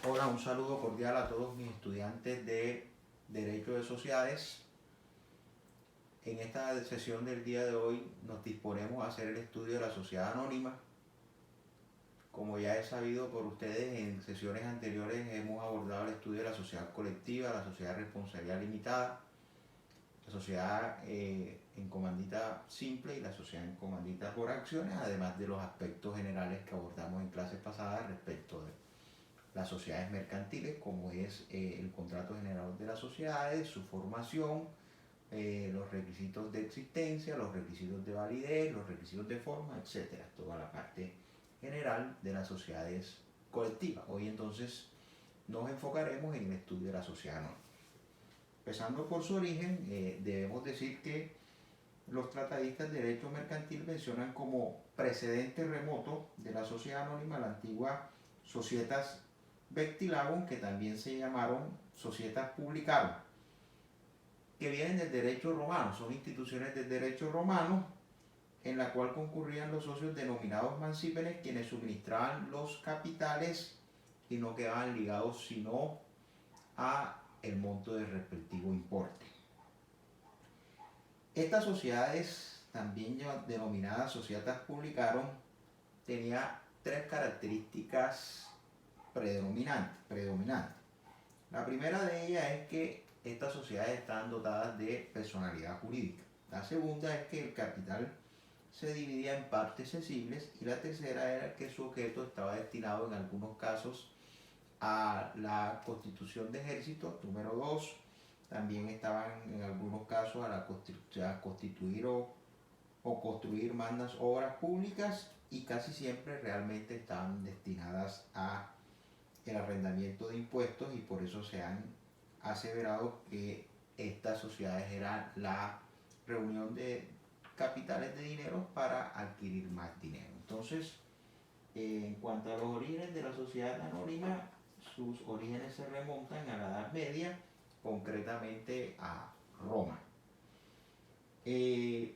Hola, un saludo cordial a todos mis estudiantes de Derecho de Sociedades. En esta sesión del día de hoy nos disponemos a hacer el estudio de la sociedad anónima. Como ya he sabido por ustedes, en sesiones anteriores hemos abordado el estudio de la sociedad colectiva, la sociedad de responsabilidad limitada, la sociedad en comandita simple y la sociedad en comandita por acciones, además de los aspectos generales que abordamos en clases pasadas respecto de las sociedades mercantiles, como es el contrato general de las sociedades, su formación, los requisitos de existencia, los requisitos de validez, los requisitos de forma, etcétera. Toda la parte general de las sociedades colectivas. Hoy entonces nos enfocaremos en el estudio de la sociedad anónima. Empezando por su origen, debemos decir que los tratadistas de derecho mercantil mencionan como precedente remoto de la sociedad anónima la antigua Societas Vectilarum, que también se llamaron Societas Publicarum, que vienen del derecho romano, son instituciones del derecho romano en la cual concurrían los socios denominados mancípenes, quienes suministraban los capitales y no quedaban ligados sino a el monto del respectivo importe. Estas sociedades, también denominadas Societas Publicarum, tenía tres características predominantes. La primera de ellas es que estas sociedades estaban dotadas de personalidad jurídica. La segunda es que el capital se dividía en partes cesibles y la tercera era que su objeto estaba destinado en algunos casos a la constitución de ejércitos. Número dos, también estaban en algunos casos a constituir o construir mandas obras públicas y casi siempre realmente estaban destinadas a el arrendamiento de impuestos, y por eso se han aseverado que estas sociedades eran la reunión de capitales de dinero para adquirir más dinero. Entonces, en cuanto a los orígenes de la sociedad anónima, sus orígenes se remontan a la Edad Media, concretamente a Roma. Eh,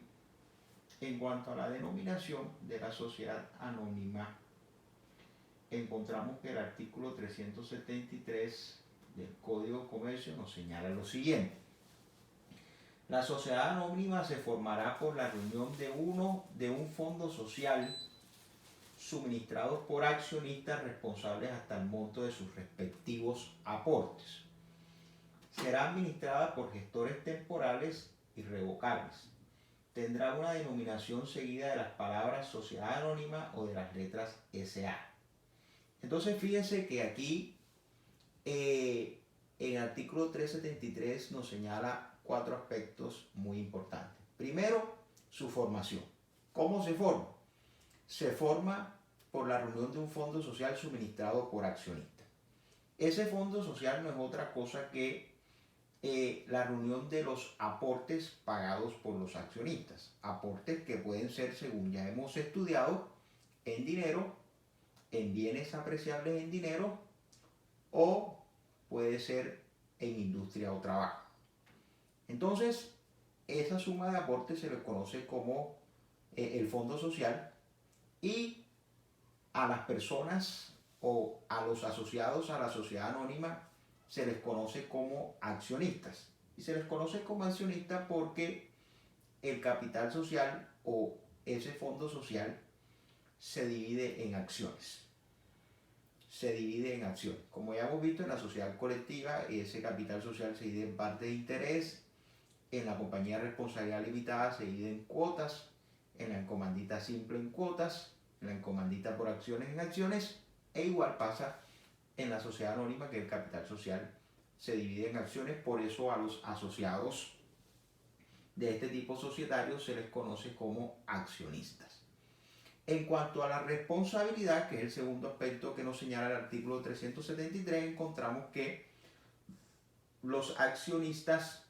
en cuanto a la denominación de la sociedad anónima, encontramos que el artículo 373 del Código de Comercio nos señala lo siguiente: la sociedad anónima se formará por la reunión de un fondo social suministrados por accionistas responsables hasta el monto de sus respectivos aportes. Será administrada por gestores temporales y revocables. Tendrá una denominación seguida de las palabras sociedad anónima o de las letras SA. Entonces fíjense que aquí en el artículo 373 nos señala cuatro aspectos muy importantes. Primero, su formación. ¿Cómo se forma? Se forma por la reunión de un fondo social suministrado por accionistas. Ese fondo social no es otra cosa que la reunión de los aportes pagados por los accionistas. Aportes que pueden ser, según ya hemos estudiado, en dinero, en bienes apreciables en dinero, o puede ser en industria o trabajo. Entonces, esa suma de aportes se le conoce como el fondo social, y a las personas o a los asociados a la sociedad anónima se les conoce como accionistas. Y se les conoce como accionistas porque el capital social o ese fondo social se divide en acciones. Como ya hemos visto en la sociedad colectiva, ese capital social se divide en parte de interés, en la compañía de responsabilidad limitada se divide en cuotas, en la encomandita simple en cuotas, en la encomandita por acciones en acciones, e igual pasa en la sociedad anónima, que el capital social se divide en acciones. Por eso a los asociados de este tipo societario se les conoce como accionistas. En cuanto a la responsabilidad, que es el segundo aspecto que nos señala el artículo 373, encontramos que los accionistas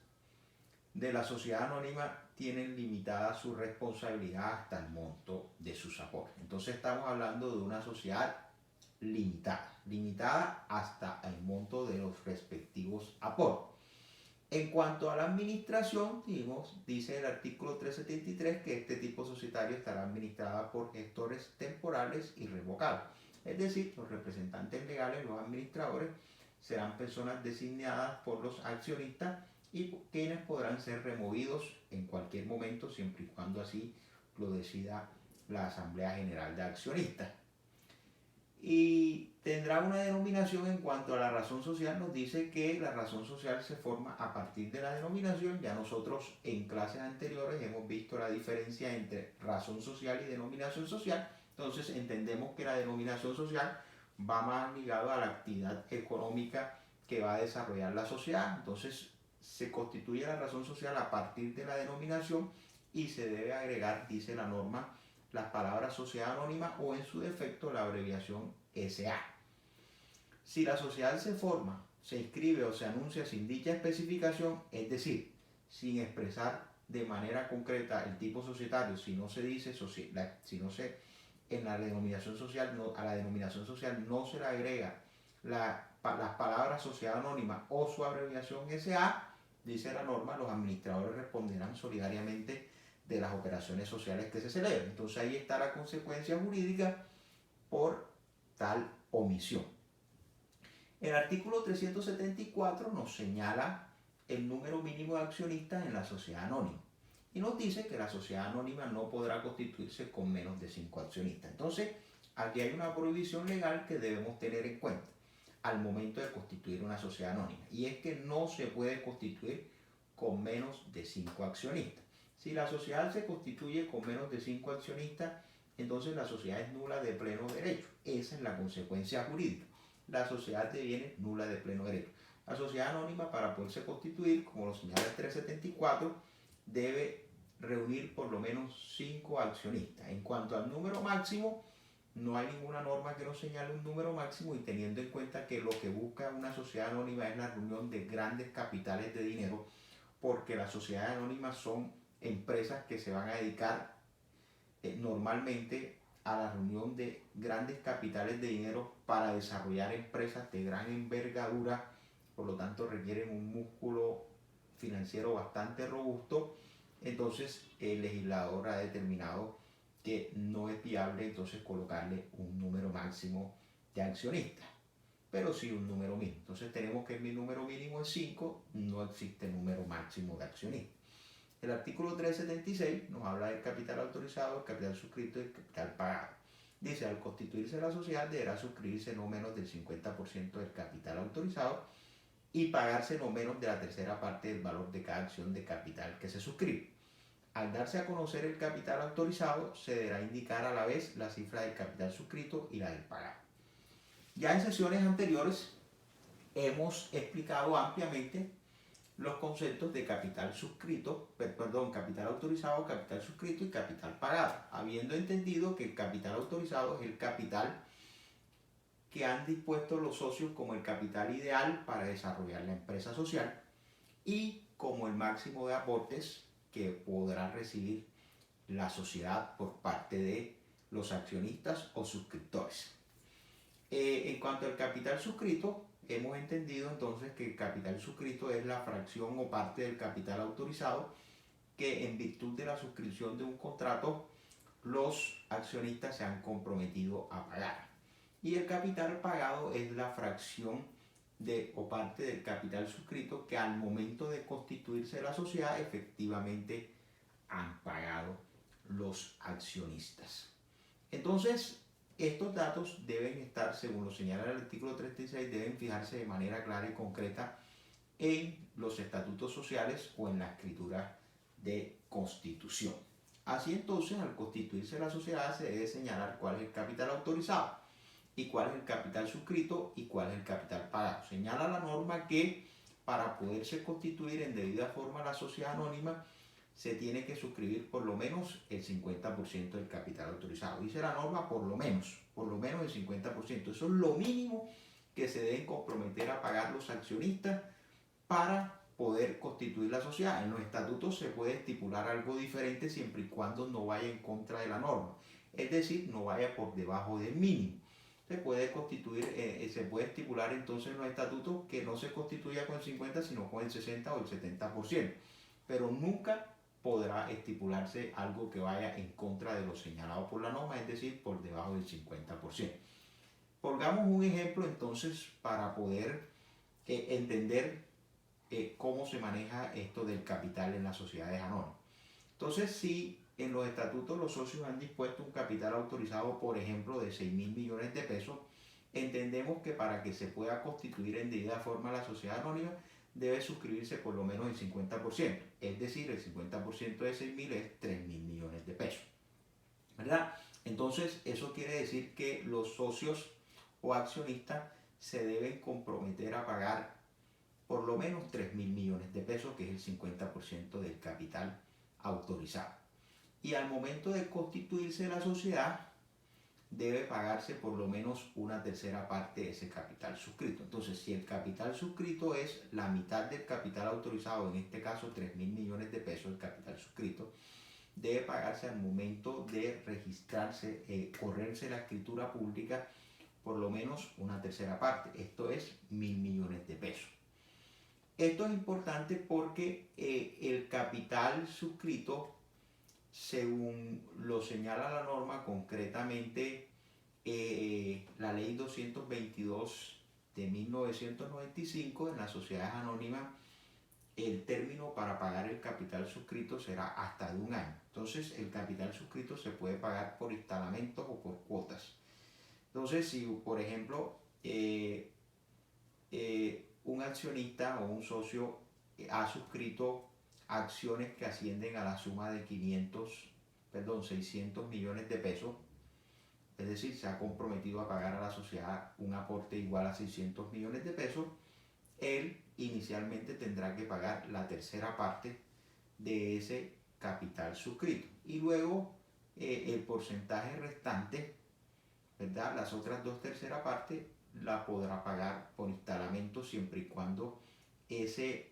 de la sociedad anónima tienen limitada su responsabilidad hasta el monto de sus aportes. Entonces estamos hablando de una sociedad limitada hasta el monto de los respectivos aportes. En cuanto a la administración, dice el artículo 373 que este tipo societario estará administrada por gestores temporales y revocables. Es decir, los representantes legales, los administradores, serán personas designadas por los accionistas y quienes podrán ser removidos en cualquier momento, siempre y cuando así lo decida la Asamblea General de Accionistas. Y tendrá una denominación en cuanto a la razón social. Nos dice que la razón social se forma a partir de la denominación. Ya nosotros en clases anteriores hemos visto la diferencia entre razón social y denominación social. Entonces entendemos que la denominación social va más ligado a la actividad económica que va a desarrollar la sociedad. Entonces se constituye la razón social a partir de la denominación y se debe agregar, dice la norma, las palabras sociedad anónima o en su defecto la abreviación SA. Si la sociedad se forma, se inscribe o se anuncia sin dicha especificación, es decir, sin expresar de manera concreta el tipo societario, si no se dice, si no se, en la denominación social, a la denominación social no se le agrega las palabras sociedad anónima o su abreviación SA, dice la norma, los administradores responderán solidariamente de las operaciones sociales que se celebren. Entonces ahí está la consecuencia jurídica por tal omisión. El artículo 374 nos señala el número mínimo de accionistas en la sociedad anónima y nos dice que la sociedad anónima no podrá constituirse con menos de 5 accionistas. Entonces aquí hay una prohibición legal que debemos tener en cuenta al momento de constituir una sociedad anónima, y es que no se puede constituir con menos de 5 accionistas. Si la sociedad se constituye con menos de 5 accionistas, entonces la sociedad es nula de pleno derecho. Esa es la consecuencia jurídica. La sociedad deviene nula de pleno derecho. La sociedad anónima, para poderse constituir, como lo señala el 374, debe reunir por lo menos 5 accionistas. En cuanto al número máximo, no hay ninguna norma que nos señale un número máximo, y teniendo en cuenta que lo que busca una sociedad anónima es la reunión de grandes capitales de dinero, porque las sociedades anónimas son empresas que se van a dedicar normalmente a la reunión de grandes capitales de dinero para desarrollar empresas de gran envergadura, por lo tanto requieren un músculo financiero bastante robusto. Entonces el legislador ha determinado que no es viable entonces colocarle un número máximo de accionistas, pero sí un número mínimo. Entonces tenemos que mi número mínimo es 5, no existe número máximo de accionistas. El artículo 376 nos habla del capital autorizado, el capital suscrito y el capital pagado. Dice, al constituirse la sociedad deberá suscribirse no menos del 50% del capital autorizado y pagarse no menos de la tercera parte del valor de cada acción de capital que se suscribe. Al darse a conocer el capital autorizado, se deberá indicar a la vez la cifra del capital suscrito y la del pagado. Ya en sesiones anteriores hemos explicado ampliamente los conceptos de capital capital autorizado, capital suscrito y capital pagado, habiendo entendido que el capital autorizado es el capital que han dispuesto los socios como el capital ideal para desarrollar la empresa social y como el máximo de aportes que podrá recibir la sociedad por parte de los accionistas o suscriptores. En cuanto al capital suscrito, hemos entendido entonces que el capital suscrito es la fracción o parte del capital autorizado que en virtud de la suscripción de un contrato los accionistas se han comprometido a pagar. Y el capital pagado es la fracción o parte del capital suscrito que al momento de constituirse la sociedad efectivamente han pagado los accionistas. Entonces, estos datos deben estar, según lo señala el artículo 36, deben fijarse de manera clara y concreta en los estatutos sociales o en la escritura de constitución. Así entonces, al constituirse la sociedad se debe señalar cuál es el capital autorizado y cuál es el capital suscrito y cuál es el capital pagado. Señala la norma que para poderse constituir en debida forma la sociedad anónima se tiene que suscribir por lo menos el 50% del capital autorizado. Dice la norma por lo menos el 50%. Eso es lo mínimo que se deben comprometer a pagar los accionistas para poder constituir la sociedad. En los estatutos se puede estipular algo diferente siempre y cuando no vaya en contra de la norma, es decir, no vaya por debajo del mínimo. Se puede estipular entonces en los estatutos que no se constituya con el 50 sino con el 60 o el 70%, pero nunca podrá estipularse algo que vaya en contra de lo señalado por la norma, es decir, por debajo del 50%. Pongamos un ejemplo entonces para poder entender cómo se maneja esto del capital en las sociedades anónimas. Entonces, si en los estatutos los socios han dispuesto un capital autorizado, por ejemplo, de 6.000 millones de pesos, entendemos que para que se pueda constituir en debida forma la sociedad anónima, debe suscribirse por lo menos el 50%. Es decir, el 50% de 6.000 es 3.000 millones de pesos, ¿verdad? Entonces, eso quiere decir que los socios o accionistas se deben comprometer a pagar por lo menos 3.000 millones de pesos, que es el 50% del capital autorizado. Y al momento de constituirse la sociedad, debe pagarse por lo menos una tercera parte de ese capital suscrito. Entonces, si el capital suscrito es la mitad del capital autorizado, en este caso 3.000 millones de pesos, el capital suscrito, debe pagarse al momento de registrarse, correrse la escritura pública, por lo menos una tercera parte. Esto es 1.000 millones de pesos. Esto es importante porque el capital suscrito, según lo señala la norma, concretamente la ley 222 de 1995, en las sociedades anónimas, el término para pagar el capital suscrito será hasta de un año. Entonces, el capital suscrito se puede pagar por instalamentos o por cuotas. Entonces, si por ejemplo un accionista o un socio ha suscrito acciones que ascienden a la suma de 600 millones de pesos, es decir, se ha comprometido a pagar a la sociedad un aporte igual a 600 millones de pesos, él inicialmente tendrá que pagar la tercera parte de ese capital suscrito. Y luego el porcentaje restante, ¿verdad? Las otras dos terceras partes la podrá pagar por instalamiento siempre y cuando ese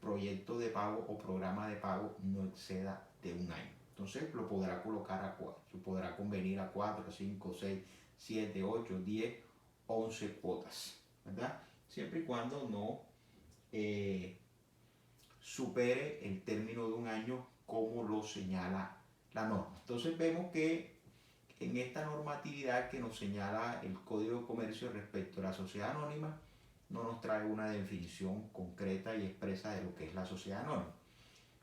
proyecto de pago o programa de pago no exceda de un año. Entonces lo podrá colocar a 4, podrá convenir a 4, 5, 6, 7, 8, 10, 11 cuotas, ¿verdad? Siempre y cuando no supere el término de un año como lo señala la norma. Entonces vemos que en esta normatividad que nos señala el Código de Comercio respecto a la sociedad anónima, no nos trae una definición concreta y expresa de lo que es la sociedad anónima.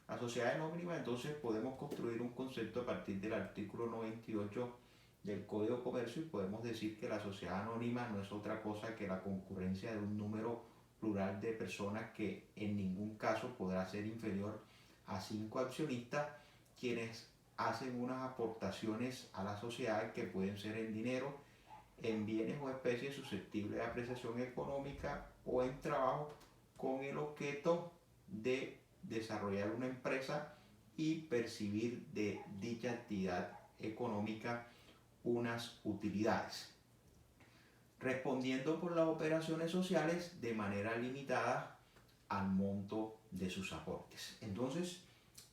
La sociedad anónima, entonces, podemos construir un concepto a partir del artículo 98 del Código de Comercio y podemos decir que la sociedad anónima no es otra cosa que la concurrencia de un número plural de personas que en ningún caso podrá ser inferior a 5 accionistas, quienes hacen unas aportaciones a la sociedad que pueden ser en dinero, en bienes o especies susceptibles de apreciación económica o en trabajo con el objeto de desarrollar una empresa y percibir de dicha actividad económica unas utilidades, respondiendo por las operaciones sociales de manera limitada al monto de sus aportes. Entonces,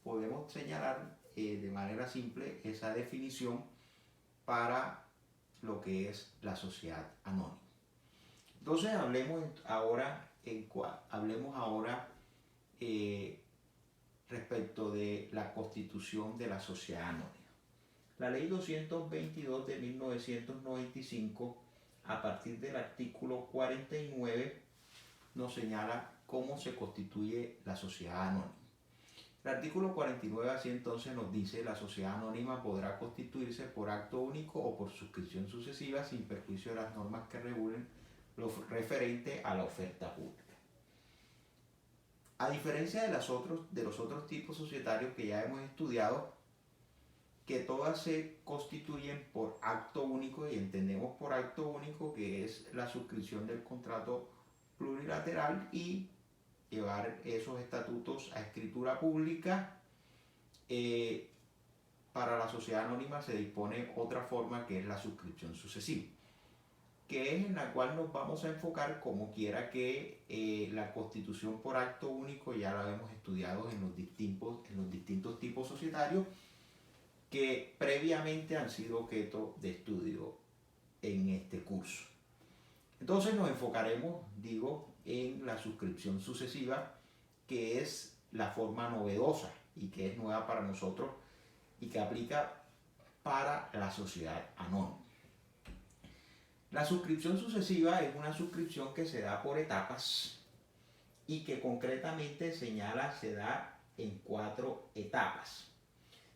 podemos señalar de manera simple esa definición para lo que es la sociedad anónima. Entonces, hablemos ahora respecto de la constitución de la sociedad anónima. La ley 222 de 1995, a partir del artículo 49, nos señala cómo se constituye la sociedad anónima. El artículo 49 así entonces nos dice: la sociedad anónima podrá constituirse por acto único o por suscripción sucesiva sin perjuicio de las normas que regulen lo referente a la oferta pública. A diferencia de los otros tipos societarios que ya hemos estudiado, que todas se constituyen por acto único, y entendemos por acto único que es la suscripción del contrato plurilateral y llevar esos estatutos a escritura pública. Para la sociedad anónima se dispone otra forma, que es la suscripción sucesiva, que es en la cual nos vamos a enfocar, como quiera que la constitución por acto único ya la hemos estudiado en los distintos tipos societarios que previamente han sido objeto de estudio en este curso. Entonces nos enfocaremos, en la suscripción sucesiva, que es la forma novedosa y que es nueva para nosotros y que aplica para la sociedad anónima. La suscripción sucesiva es una suscripción que se da por etapas y que concretamente señala se da en 4 etapas,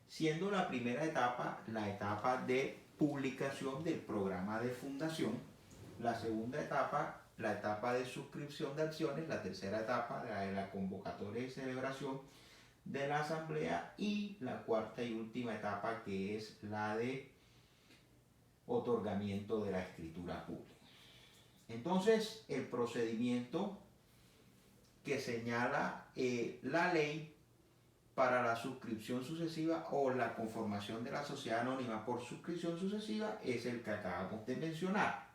siendo la primera etapa la etapa de publicación del programa de fundación, la segunda etapa la etapa de suscripción de acciones, la tercera etapa la de la convocatoria y celebración de la asamblea y la cuarta y última etapa que es la de otorgamiento de la escritura pública. Entonces, el procedimiento que señala la ley para la suscripción sucesiva o la conformación de la sociedad anónima por suscripción sucesiva es el que acabamos de mencionar.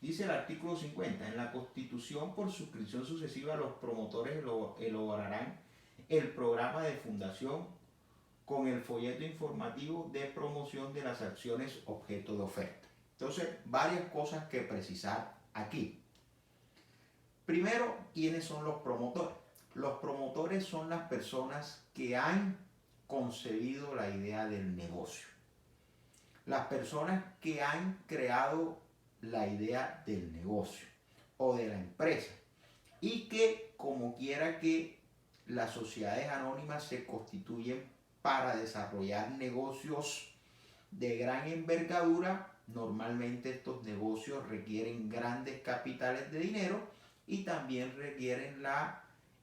Dice el artículo 50, en la Constitución por suscripción sucesiva los promotores elaborarán el programa de fundación con el folleto informativo de promoción de las acciones objeto de oferta. Entonces, varias cosas que precisar aquí. Primero, ¿quiénes son los promotores? Los promotores son las personas que han concebido la idea del negocio. Las personas que han creado la idea del negocio o de la empresa y que, como quiera que las sociedades anónimas se constituyen para desarrollar negocios de gran envergadura, normalmente estos negocios requieren grandes capitales de dinero y también requieren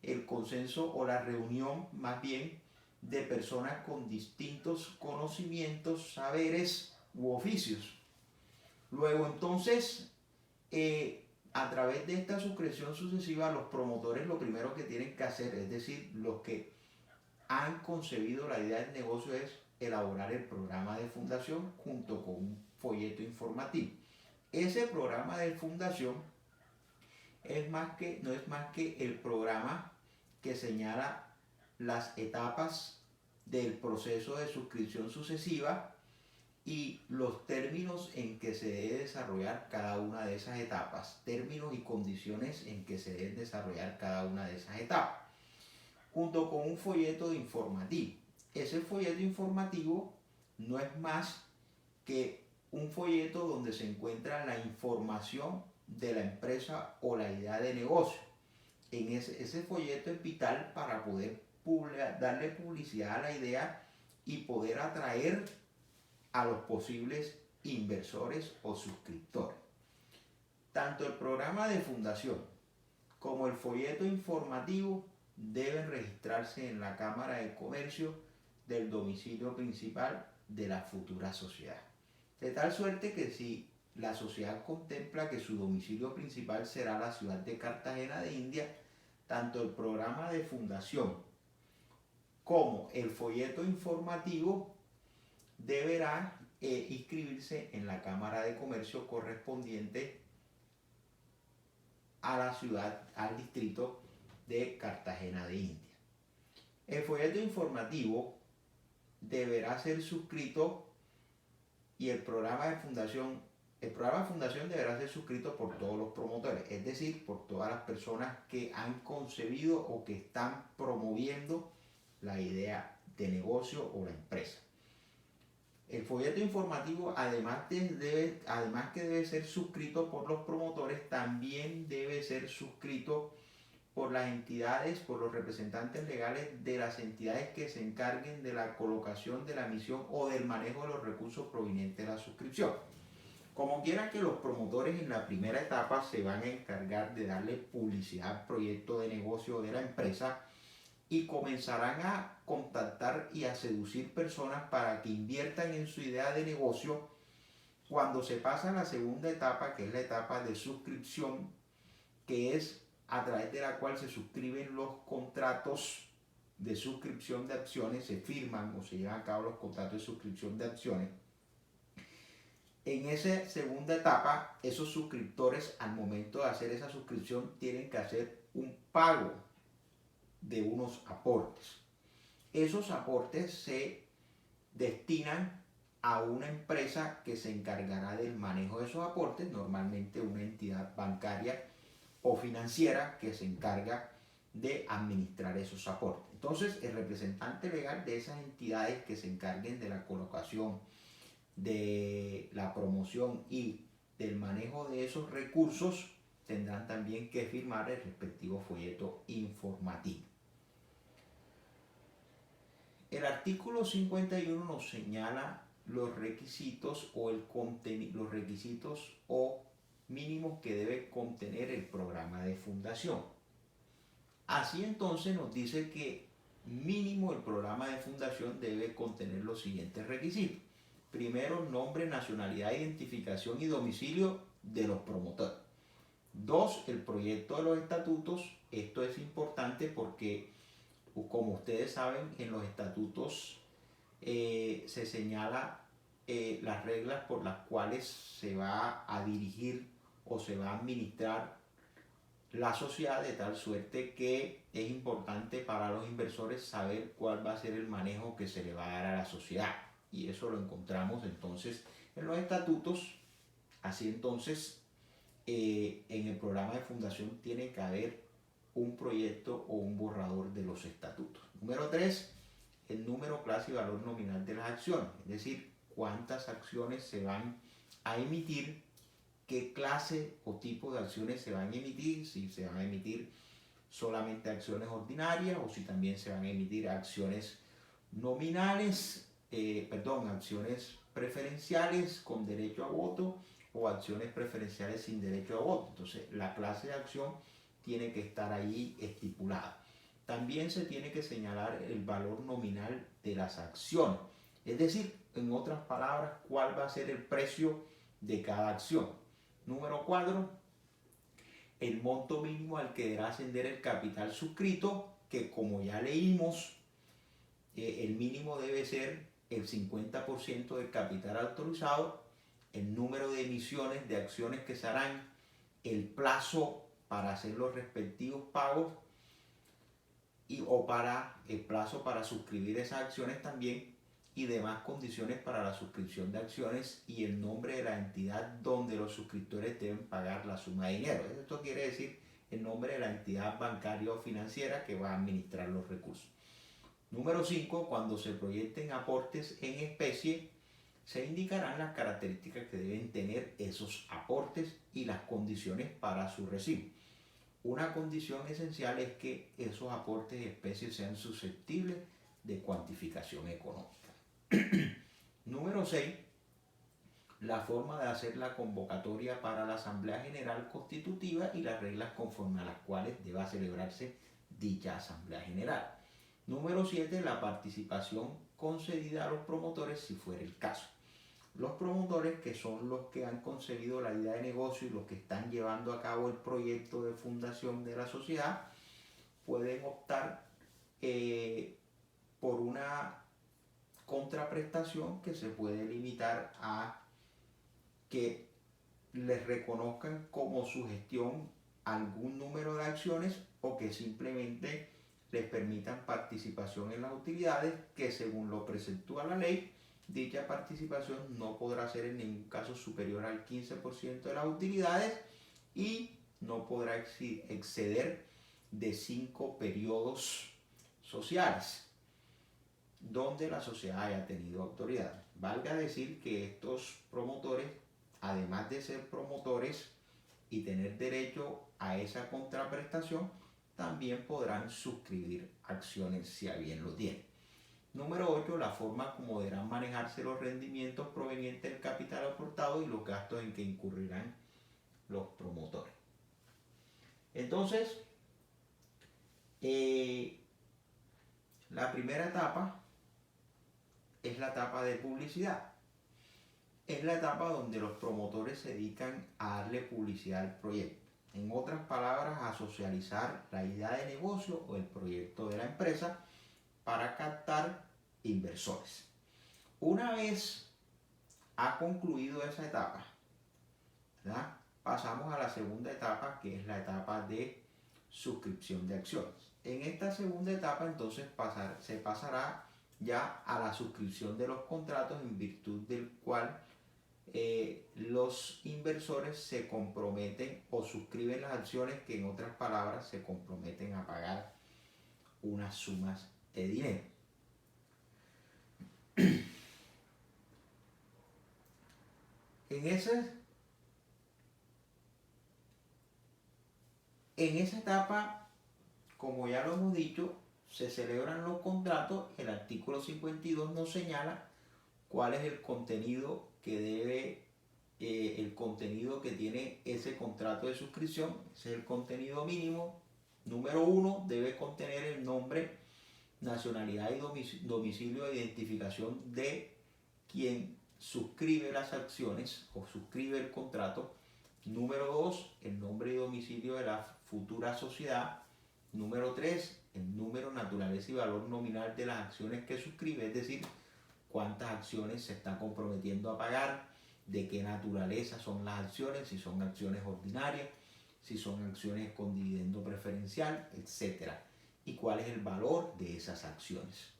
el consenso o la reunión más bien de personas con distintos conocimientos, saberes u oficios. Luego entonces, a través de esta suscripción sucesiva, los promotores lo primero que tienen que hacer, es decir, los que han concebido la idea del negocio, es elaborar el programa de fundación junto con un folleto informativo. Ese programa de fundación no es más que el programa que señala las etapas del proceso de suscripción sucesiva y los términos en que se debe desarrollar cada una de esas etapas, términos y condiciones en que se deben desarrollar cada una de esas etapas, junto con un folleto informativo. Ese folleto informativo no es más que un folleto donde se encuentra la información de la empresa o la idea de negocio. En ese folleto es vital para poder darle publicidad a la idea y poder atraer a los posibles inversores o suscriptores. Tanto el programa de fundación como el folleto informativo deben registrarse en la Cámara de Comercio del domicilio principal de la futura sociedad. De tal suerte que si la sociedad contempla que su domicilio principal será la ciudad de Cartagena de India, tanto el programa de fundación como el folleto informativo deberá inscribirse en la Cámara de Comercio correspondiente a la ciudad, al distrito de Cartagena de India. El folleto informativo deberá ser suscrito y el programa de fundación deberá ser suscrito por todos los promotores, es decir, por todas las personas que han concebido o que están promoviendo la idea de negocio o la empresa. El folleto informativo, además que debe ser suscrito por los promotores, también debe ser suscrito por las entidades, por los representantes legales de las entidades que se encarguen de la colocación de la emisión o del manejo de los recursos provenientes de la suscripción. Como quiera que los promotores en la primera etapa se van a encargar de darle publicidad al proyecto de negocio de la empresa y comenzarán a contactar y a seducir personas para que inviertan en su idea de negocio. Cuando se pasa a la segunda etapa, que es la etapa de suscripción, que es a través de la cual se suscriben los contratos de suscripción de acciones, se firman o se llevan a cabo los contratos de suscripción de acciones. En esa segunda etapa, esos suscriptores al momento de hacer esa suscripción tienen que hacer un pago de unos aportes. Esos aportes se destinan a una empresa que se encargará del manejo de esos aportes, normalmente una entidad bancaria o financiera que se encarga de administrar esos aportes. Entonces, el representante legal de esas entidades que se encarguen de la colocación de la promoción y del manejo de esos recursos tendrán también que firmar el respectivo folleto informativo. El artículo 51 nos señala los requisitos los requisitos o mínimos que debe contener el programa de fundación. Así entonces nos dice que mínimo el programa de fundación debe contener los siguientes requisitos. Primero, nombre, nacionalidad, identificación y domicilio de los promotores. Dos, el proyecto de los estatutos. Esto es importante porque, como ustedes saben, en los estatutos se señala las reglas por las cuales se va a dirigir o se va a administrar la sociedad, de tal suerte que es importante para los inversores saber cuál va a ser el manejo que se le va a dar a la sociedad. Y eso lo encontramos entonces en los estatutos. Así entonces, en el programa de fundación tiene que haber un proyecto o un borrador de los estatutos. Número 3, el número, clase y valor nominal de las acciones, es decir, cuántas acciones se van a emitir, qué clase o tipo de acciones se van a emitir, si se van a emitir solamente acciones ordinarias o si también se van a emitir acciones nominales, acciones preferenciales con derecho a voto o acciones preferenciales sin derecho a voto. Entonces, la clase de acción tiene que estar ahí estipulada. También se tiene que señalar el valor nominal de las acciones, es decir, en otras palabras, cuál va a ser el precio de cada acción. Número 4, el monto mínimo al que deberá ascender el capital suscrito, que como ya leímos, el mínimo debe ser el 50% del capital autorizado, el número de emisiones de acciones que se harán, el plazo para hacer los respectivos pagos o para el plazo para suscribir esas acciones también, y demás condiciones para la suscripción de acciones y el nombre de la entidad donde los suscriptores deben pagar la suma de dinero. Esto quiere decir el nombre de la entidad bancaria o financiera que va a administrar los recursos. Número 5, cuando se proyecten aportes en especie, se indicarán las características que deben tener esos aportes y las condiciones para su recibo. Una condición esencial es que esos aportes en especie sean susceptibles de cuantificación económica. Número 6, la forma de hacer la convocatoria para la Asamblea General Constitutiva y las reglas conforme a las cuales deba celebrarse dicha Asamblea General. Número 7, la participación concedida a los promotores si fuera el caso. Los promotores, que son los que han concebido la idea de negocio y los que están llevando a cabo el proyecto de fundación de la sociedad, pueden optar por una contraprestación que se puede limitar a que les reconozcan como su gestión algún número de acciones o que simplemente les permitan participación en las utilidades, que según lo preceptúa la ley, dicha participación no podrá ser en ningún caso superior al 15% de las utilidades y no podrá exceder de 5 periodos sociales donde la sociedad haya tenido autoridad. Valga decir que estos promotores, además de ser promotores y tener derecho a esa contraprestación, también podrán suscribir acciones si a bien lo tienen. Número 8, la forma como deberán manejarse los rendimientos provenientes del capital aportado y los gastos en que incurrirán los promotores. Entonces, la primera etapa es la etapa de publicidad. Es la etapa donde los promotores se dedican a darle publicidad al proyecto. En otras palabras, a socializar la idea de negocio o el proyecto de la empresa para captar inversores. Una vez ha concluido esa etapa, ¿verdad?, pasamos a la segunda etapa, que es la etapa de suscripción de acciones. En esta segunda etapa entonces se pasará ya a la suscripción de los contratos, en virtud del cual los inversores se comprometen o suscriben las acciones, que en otras palabras se comprometen a pagar unas sumas de dinero. En esa etapa, como ya lo hemos dicho, se celebran los contratos. El artículo 52 nos señala cuál es el contenido que el contenido que tiene ese contrato de suscripción. Ese es el contenido mínimo. Número 1, debe contener el nombre, nacionalidad y domicilio de identificación de quien suscribe las acciones o suscribe el contrato. Número 2, el nombre y domicilio de la futura sociedad. Número 3, el número, naturaleza y valor nominal de las acciones que suscribe, es decir, cuántas acciones se está comprometiendo a pagar, de qué naturaleza son las acciones, si son acciones ordinarias, si son acciones con dividendo preferencial, etc. Y cuál es el valor de esas acciones.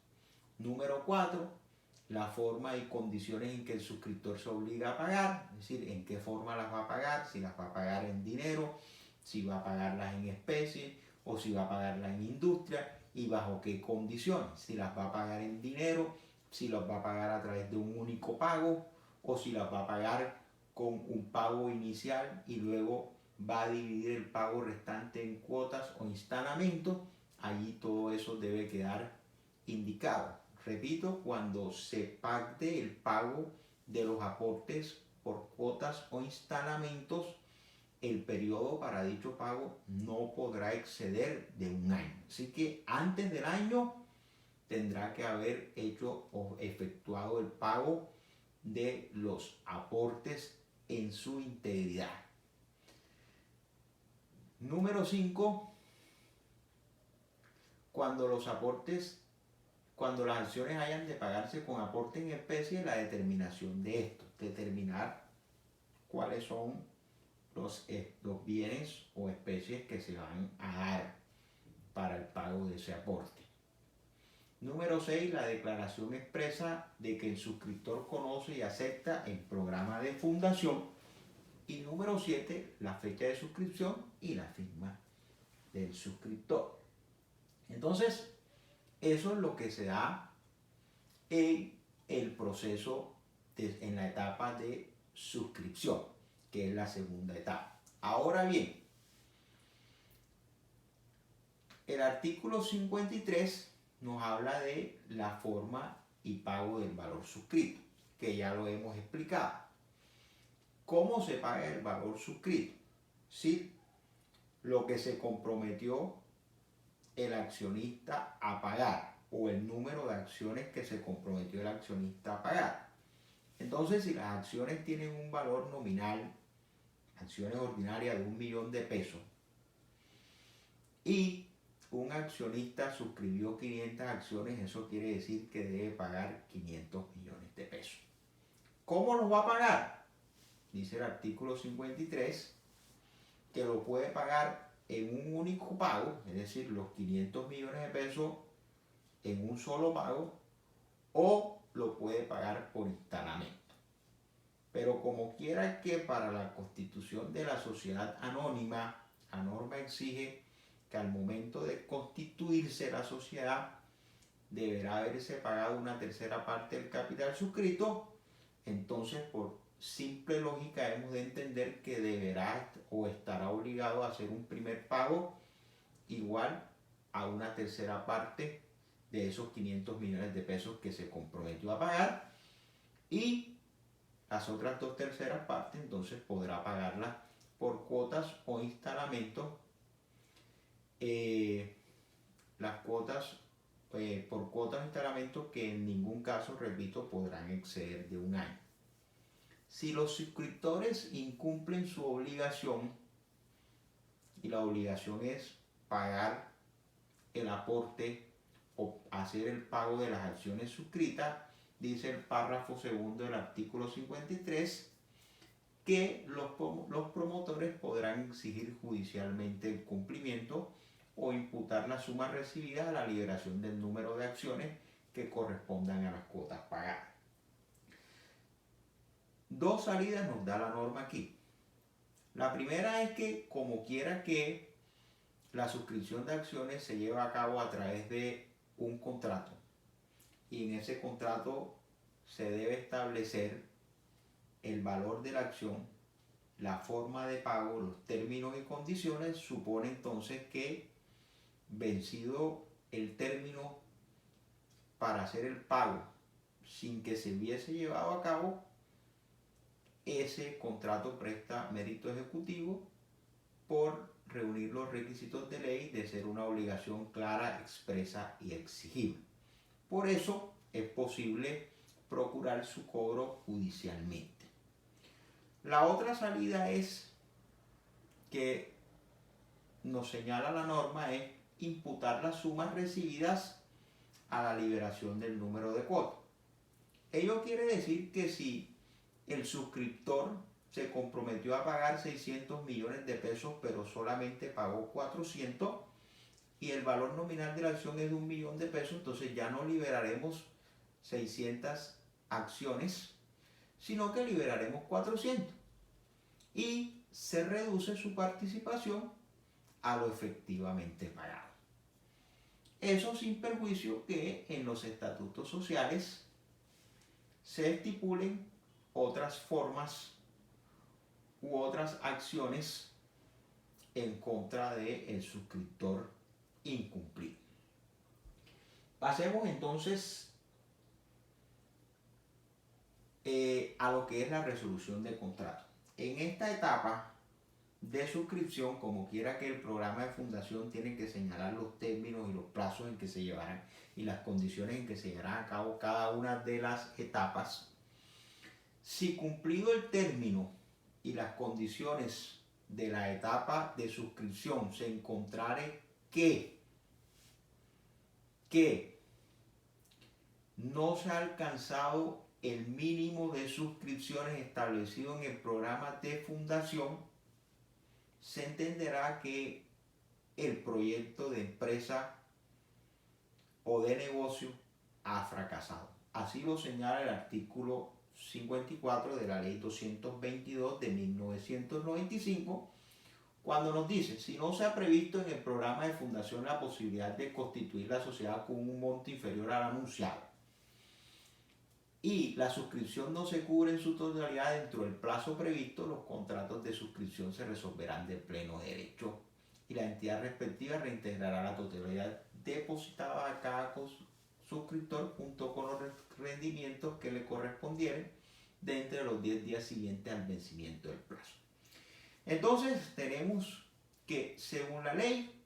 Número 4, la forma y condiciones en que el suscriptor se obliga a pagar, es decir, en qué forma las va a pagar, si las va a pagar en dinero, si va a pagarlas en especie o si va a pagarlas en industria y bajo qué condiciones, si las va a pagar en dinero, si las va a pagar a través de un único pago o si las va a pagar con un pago inicial y luego va a dividir el pago restante en cuotas o instalamientos. Allí todo eso debe quedar indicado. Repito, cuando se pacte el pago de los aportes por cuotas o instalamientos, el periodo para dicho pago no podrá exceder de un año. Así que antes del año tendrá que haber hecho o efectuado el pago de los aportes en su integridad. Número 5, cuando las acciones hayan de pagarse con aporte en especie, la determinación de esto, determinar cuáles son los bienes o especies que se van a dar para el pago de ese aporte. Número 6, la declaración expresa de que el suscriptor conoce y acepta el programa de fundación. Y número 7, la fecha de suscripción y la firma del suscriptor. Entonces, eso es lo que se da en el proceso, en la etapa de suscripción, que es la segunda etapa. Ahora bien, el artículo 53 nos habla de la forma y pago del valor suscrito, que ya lo hemos explicado. ¿Cómo se paga el valor suscrito? Sí, lo que se comprometió el accionista a pagar o el número de acciones que se comprometió el accionista a pagar. Entonces, si las acciones tienen un valor nominal, acciones ordinarias de 1 millón de pesos, y un accionista suscribió 500 acciones, eso quiere decir que debe pagar 500 millones de pesos. ¿Cómo los va a pagar? Dice el artículo 53 que lo puede pagar en un único pago, es decir, los 500 millones de pesos en un solo pago, o lo puede pagar por instalamiento. Pero como quiera que para la constitución de la sociedad anónima, la norma exige que al momento de constituirse la sociedad deberá haberse pagado una tercera parte del capital suscrito. Entonces, por simple lógica, hemos de entender que deberá o estará obligado a hacer un primer pago igual a una tercera parte de esos 500 millones de pesos que se comprometió a pagar, y las otras 2 terceras partes entonces podrá pagarlas por cuotas o instalamientos. Las cuotas por cuotas de instalamiento que en ningún caso, repito, podrán exceder de un año. Si los suscriptores incumplen su obligación, y la obligación es pagar el aporte o hacer el pago de las acciones suscritas, dice el párrafo segundo del artículo 53 que los promotores podrán exigir judicialmente el cumplimiento o imputar la suma recibida a la liberación del número de acciones que correspondan a las cuotas pagadas. 2 salidas nos da la norma aquí. La primera es que, como quiera que la suscripción de acciones se lleva a cabo a través de un contrato, y en ese contrato se debe establecer el valor de la acción, la forma de pago, los términos y condiciones, supone entonces que vencido el término para hacer el pago sin que se hubiese llevado a cabo, ese contrato presta mérito ejecutivo por reunir los requisitos de ley de ser una obligación clara, expresa y exigible. Por eso es posible procurar su cobro judicialmente. La otra salida es que nos señala la norma es imputar las sumas recibidas a la liberación del número de cuota. Ello quiere decir que si el suscriptor se comprometió a pagar 600 millones de pesos, pero solamente pagó 400 y el valor nominal de la acción es de 1 millón de pesos, entonces ya no liberaremos 600 acciones, sino que liberaremos 400 y se reduce su participación a lo efectivamente pagado. Eso sin perjuicio que en los estatutos sociales se estipulen otras formas u otras acciones en contra del suscriptor incumplido. Pasemos entonces a lo que es la resolución de contrato. En esta etapa de suscripción, como quiera que el programa de fundación tiene que señalar los términos y los plazos en que se llevarán y las condiciones en que se llevarán a cabo cada una de las etapas. Si cumplido el término y las condiciones de la etapa de suscripción se encontrare que no se ha alcanzado el mínimo de suscripciones establecido en el programa de fundación, se entenderá que el proyecto de empresa o de negocio ha fracasado. Así lo señala el artículo 54 de la Ley 222 de 1995, cuando nos dice: si no se ha previsto en el programa de fundación la posibilidad de constituir la sociedad con un monto inferior al anunciado y la suscripción no se cubre en su totalidad dentro del plazo previsto, los contratos de suscripción se resolverán de pleno derecho y la entidad respectiva reintegrará la totalidad depositada a cada suscriptor junto con los rendimientos que le correspondieren dentro de los 10 días siguientes al vencimiento del plazo. Entonces tenemos que según la ley,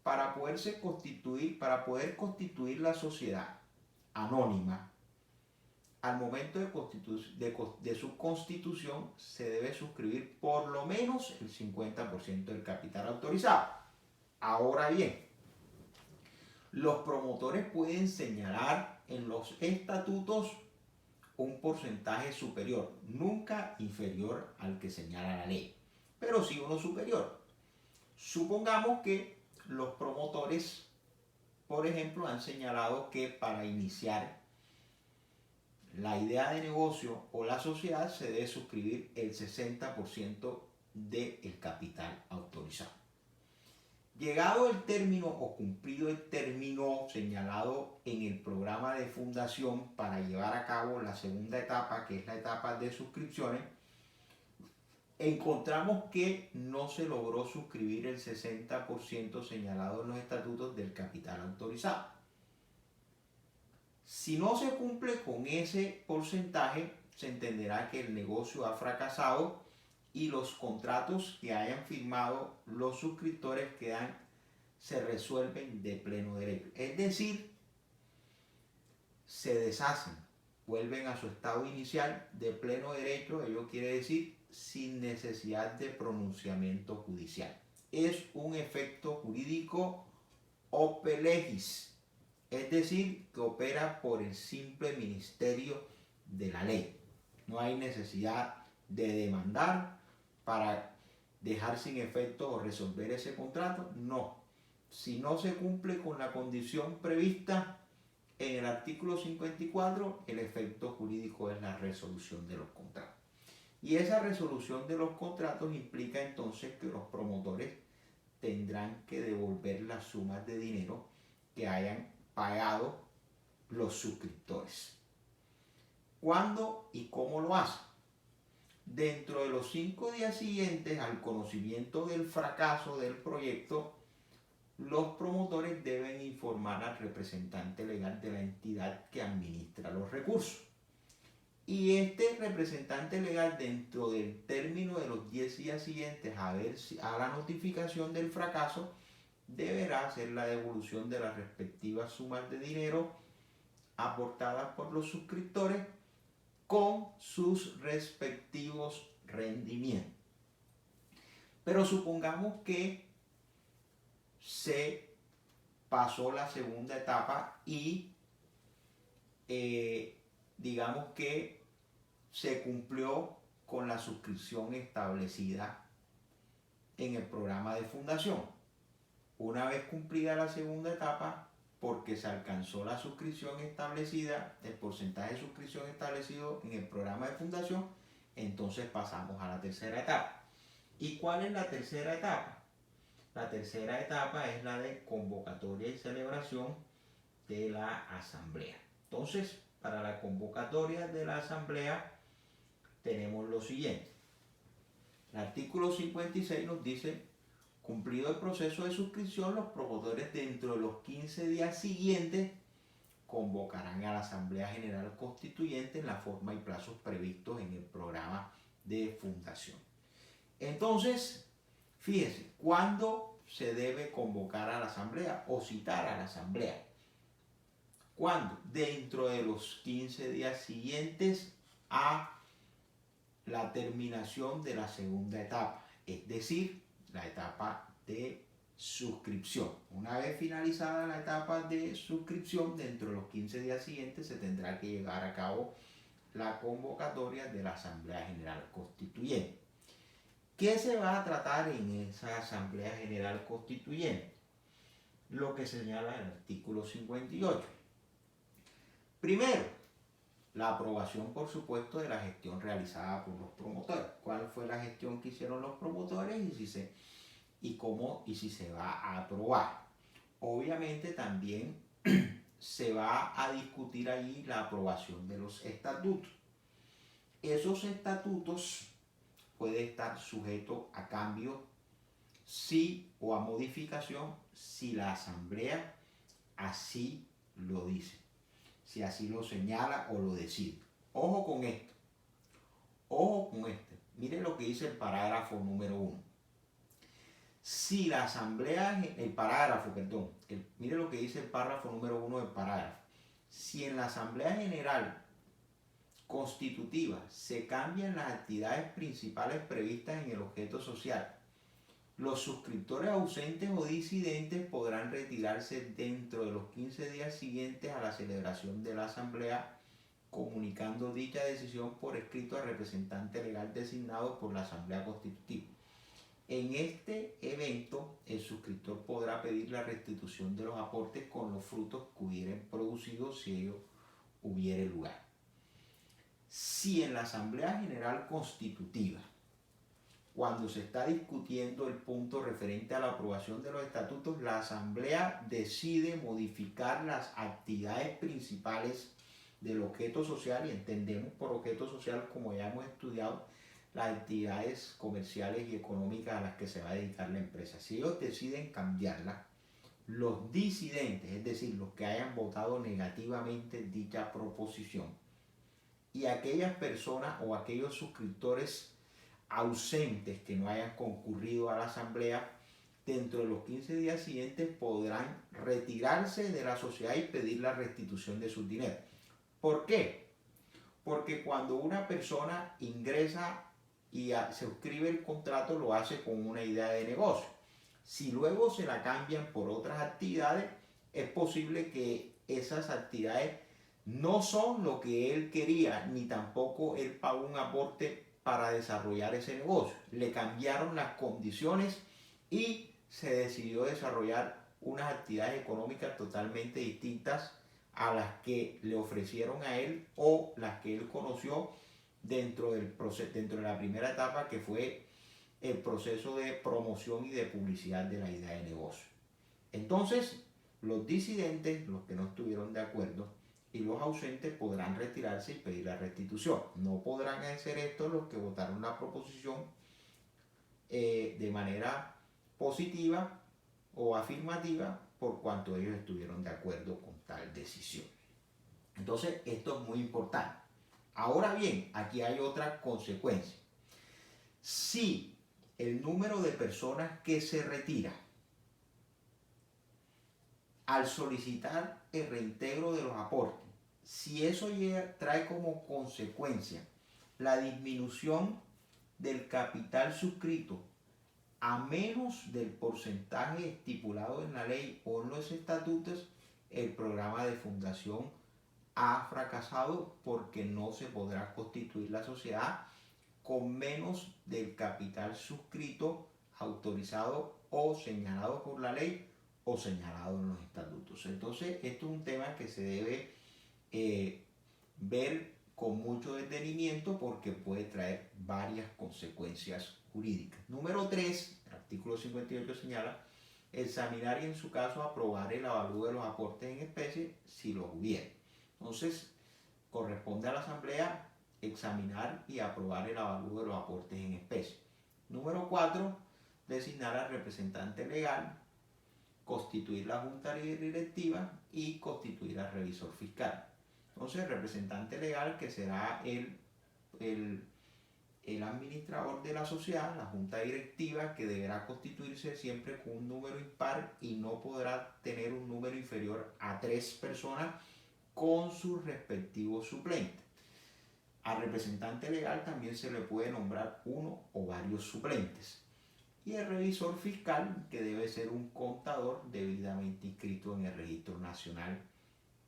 para poder constituir la sociedad anónima, al momento de su constitución se debe suscribir por lo menos el 50% del capital autorizado. Ahora bien, los promotores pueden señalar en los estatutos un porcentaje superior, nunca inferior al que señala la ley, pero sí uno superior. Supongamos que los promotores, por ejemplo, han señalado que para iniciar la idea de negocio o la sociedad se debe suscribir el 60% del capital autorizado. Llegado el término o cumplido el término señalado en el programa de fundación para llevar a cabo la segunda etapa, que es la etapa de suscripciones, encontramos que no se logró suscribir el 60% señalado en los estatutos del capital autorizado. Si no se cumple con ese porcentaje, se entenderá que el negocio ha fracasado y los contratos que hayan firmado los suscriptores se resuelven de pleno derecho. Es decir, se deshacen, vuelven a su estado inicial de pleno derecho. Ello quiere decir sin necesidad de pronunciamiento judicial. Es un efecto jurídico ope legis, es decir, que opera por el simple ministerio de la ley. No hay necesidad de demandar para dejar sin efecto o resolver ese contrato. No. Si no se cumple con la condición prevista en el artículo 54, el efecto jurídico es la resolución de los contratos. Y esa resolución de los contratos implica entonces que los promotores tendrán que devolver las sumas de dinero que hayan pagado los suscriptores. ¿Cuándo y cómo lo hace? Dentro de los 5 días siguientes al conocimiento del fracaso del proyecto, los promotores deben informar al representante legal de la entidad que administra los recursos. Y este representante legal, dentro del término de los 10 días siguientes a la notificación del fracaso, deberá hacer la devolución de las respectivas sumas de dinero aportadas por los suscriptores con sus respectivos rendimientos. Pero supongamos que se pasó la segunda etapa y digamos que se cumplió con la suscripción establecida en el programa de fundación. Una vez cumplida la segunda etapa, porque se alcanzó la suscripción establecida, el porcentaje de suscripción establecido en el programa de fundación, entonces pasamos a la tercera etapa. ¿Y cuál es la tercera etapa? La tercera etapa es la de convocatoria y celebración de la asamblea. Entonces, para la convocatoria de la asamblea tenemos lo siguiente. El artículo 56 nos dice: cumplido el proceso de suscripción, los promotores dentro de los 15 días siguientes convocarán a la Asamblea General Constituyente en la forma y plazos previstos en el programa de fundación. Entonces, fíjese, ¿cuándo se debe convocar a la Asamblea o citar a la Asamblea? ¿Cuándo? Dentro de los 15 días siguientes a la terminación de la segunda etapa, es decir, la etapa de suscripción. Una vez finalizada la etapa de suscripción, dentro de los 15 días siguientes se tendrá que llevar a cabo la convocatoria de la Asamblea General Constituyente. ¿Qué se va a tratar en esa Asamblea General Constituyente? Lo que señala el artículo 58. Primero, la aprobación, por supuesto, de la gestión realizada por los promotores. ¿Cuál fue la gestión que hicieron los promotores y cómo y si se va a aprobar? Obviamente también se va a discutir allí la aprobación de los estatutos. Esos estatutos pueden estar sujetos a cambio sí o a modificación si la asamblea así lo dice, si así lo señala o lo decide. Ojo con esto, ojo con esto. Mire lo que dice el parágrafo número 1. Si la asamblea, mire lo que dice el párrafo número 1 del parágrafo. Si en la asamblea general constitutiva se cambian las actividades principales previstas en el objeto social, los suscriptores ausentes o disidentes podrán retirarse dentro de los 15 días siguientes a la celebración de la asamblea, comunicando dicha decisión por escrito al representante legal designado por la asamblea constitutiva. En este evento, el suscriptor podrá pedir la restitución de los aportes con los frutos que hubieran producido si ello hubiere lugar. Si en la Asamblea General Constitutiva, cuando se está discutiendo el punto referente a la aprobación de los estatutos, la Asamblea decide modificar las actividades principales del objeto social, y entendemos por objeto social, como ya hemos estudiado, las actividades comerciales y económicas a las que se va a dedicar la empresa. Si ellos deciden cambiarlas, los disidentes, es decir, los que hayan votado negativamente dicha proposición, y aquellas personas o aquellos suscriptores ausentes que no hayan concurrido a la asamblea, dentro de los 15 días siguientes podrán retirarse de la sociedad y pedir la restitución de sus dineros. ¿Por qué? Porque cuando una persona ingresa y se suscribe el contrato, lo hace con una idea de negocio. Si luego se la cambian por otras actividades, es posible que esas actividades no son lo que él quería, ni tampoco él pagó un aporte para desarrollar ese negocio. Le cambiaron las condiciones y se decidió desarrollar unas actividades económicas totalmente distintas a las que le ofrecieron a él o las que él conoció dentro de la primera etapa, que fue el proceso de promoción y de publicidad de la idea de negocio. Entonces, los disidentes, los que no estuvieron de acuerdo, y los ausentes podrán retirarse y pedir la restitución. No podrán hacer esto los que votaron la proposición de manera positiva o afirmativa por cuanto ellos estuvieron de acuerdo con tal decisión. Entonces, esto es muy importante. Ahora bien, aquí hay otra consecuencia. Si el número de personas que se retira al solicitar el reintegro de los aportes, si eso trae como consecuencia la disminución del capital suscrito a menos del porcentaje estipulado en la ley o en los estatutos, el programa de fundación ha fracasado porque no se podrá constituir la sociedad con menos del capital suscrito, autorizado o señalado por la ley o señalado en los estatutos. Entonces, esto es un tema que se debe ver con mucho detenimiento porque puede traer varias consecuencias jurídicas. Número 3, el artículo 58 señala, examinar y en su caso aprobar el avalúo de los aportes en especie si los hubiera. Entonces, corresponde a la Asamblea examinar y aprobar el avalúo de los aportes en especie. Número 4, designar al representante legal, constituir la junta directiva y constituir al revisor fiscal. Entonces, el representante legal, que será el administrador de la sociedad, la junta directiva, que deberá constituirse siempre con un número impar y no podrá tener un número inferior a 3 personas con sus respectivos suplentes. Al representante legal también se le puede nombrar uno o varios suplentes. Y el revisor fiscal, que debe ser un contador debidamente inscrito en el Registro Nacional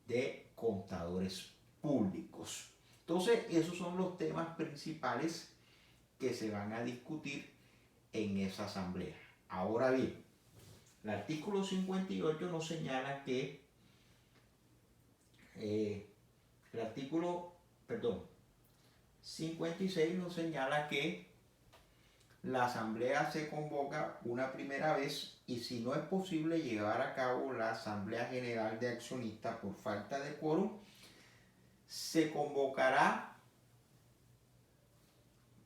de Contadores Públicos. Entonces, esos son los temas principales que se van a discutir en esa asamblea. Ahora bien, el artículo 58 nos señala que el artículo, 56 nos señala que la asamblea se convoca una primera vez y si no es posible llevar a cabo la asamblea general de accionistas por falta de quórum, se convocará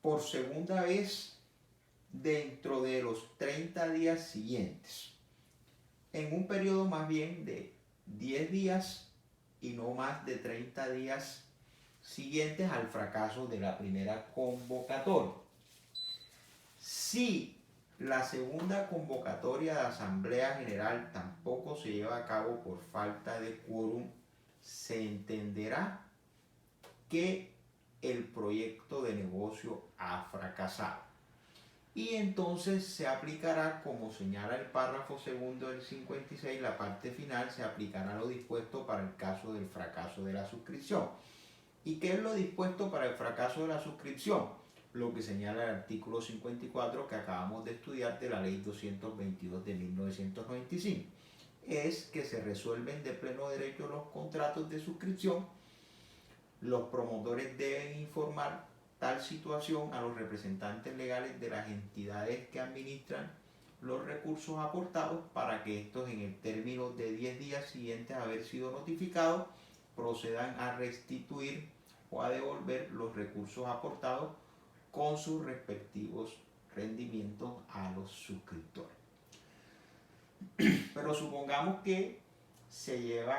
por segunda vez dentro de los 30 días siguientes, en un periodo más bien de 10 días y no más de 30 días siguientes al fracaso de la primera convocatoria. Si la segunda convocatoria de Asamblea General tampoco se lleva a cabo por falta de quórum, se entenderá que el proyecto de negocio ha fracasado. Y entonces se aplicará, como señala el párrafo segundo del 56, la parte final, se aplicará lo dispuesto para el caso del fracaso de la suscripción. ¿Y qué es lo dispuesto para el fracaso de la suscripción? Lo que señala el artículo 54 que acabamos de estudiar de la ley 222 de 1995. Es que se resuelven de pleno derecho los contratos de suscripción. Los promotores deben informar tal situación a los representantes legales de las entidades que administran los recursos aportados para que estos en el término de 10 días siguientes a haber sido notificados procedan a restituir o a devolver los recursos aportados con sus respectivos rendimientos a los suscriptores. Pero supongamos que se lleva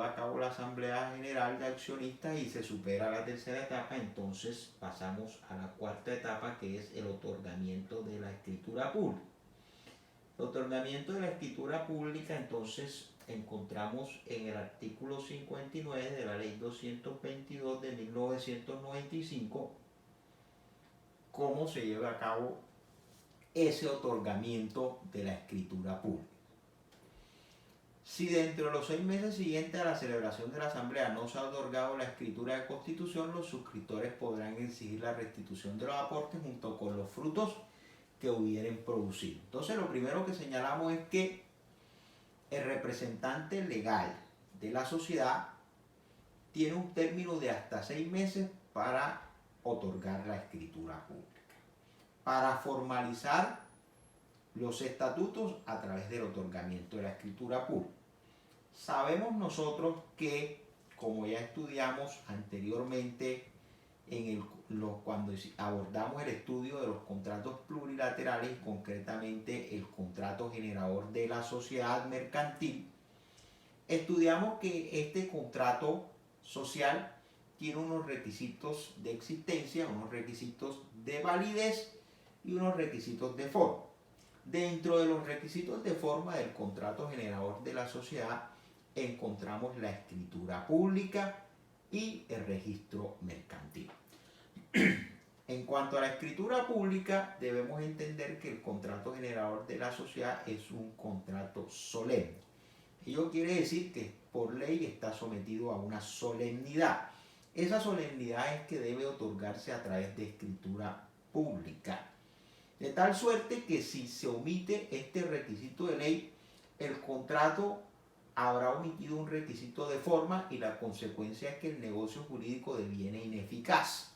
a cabo la Asamblea General de Accionistas y se supera la tercera etapa, entonces pasamos a la cuarta etapa, que es el otorgamiento de la escritura pública. El otorgamiento de la escritura pública, entonces, encontramos en el artículo 59 de la ley 222 de 1995 cómo se lleva a cabo ese otorgamiento de la escritura pública. Si dentro de los 6 meses siguientes a la celebración de la asamblea no se ha otorgado la escritura de constitución, los suscriptores podrán exigir la restitución de los aportes junto con los frutos que hubieren producido. Entonces, lo primero que señalamos es que el representante legal de la sociedad tiene un término de hasta 6 meses para otorgar la escritura pública, para formalizar los estatutos a través del otorgamiento de la escritura pública. Sabemos nosotros que, como ya estudiamos anteriormente cuando abordamos el estudio de los contratos plurilaterales, concretamente el contrato generador de la sociedad mercantil, estudiamos que este contrato social tiene unos requisitos de existencia, unos requisitos de validez y unos requisitos de forma. Dentro de los requisitos de forma del contrato generador de la sociedad encontramos la escritura pública y el registro mercantil. En cuanto a la escritura pública, debemos entender que el contrato generador de la sociedad es un contrato solemne. Ello quiere decir que por ley está sometido a una solemnidad. Esa solemnidad es que debe otorgarse a través de escritura pública. De tal suerte que si se omite este requisito de ley, el contrato habrá omitido un requisito de forma y la consecuencia es que el negocio jurídico deviene ineficaz.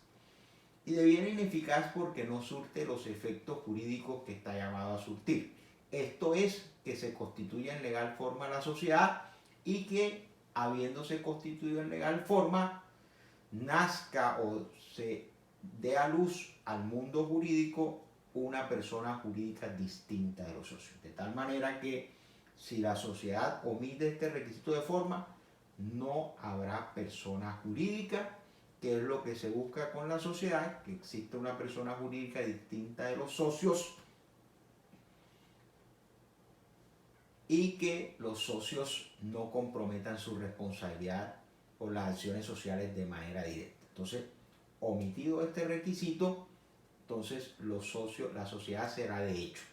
Y deviene ineficaz porque no surte los efectos jurídicos que está llamado a surtir. Esto es que se constituya en legal forma la sociedad y que, habiéndose constituido en legal forma, nazca o se dé a luz al mundo jurídico una persona jurídica distinta de los socios. De tal manera que si la sociedad omite este requisito de forma, no habrá persona jurídica, que es lo que se busca con la sociedad, que exista una persona jurídica distinta de los socios y que los socios no comprometan su responsabilidad por las acciones sociales de manera directa. Entonces, omitido este requisito, entonces la sociedad será de hecho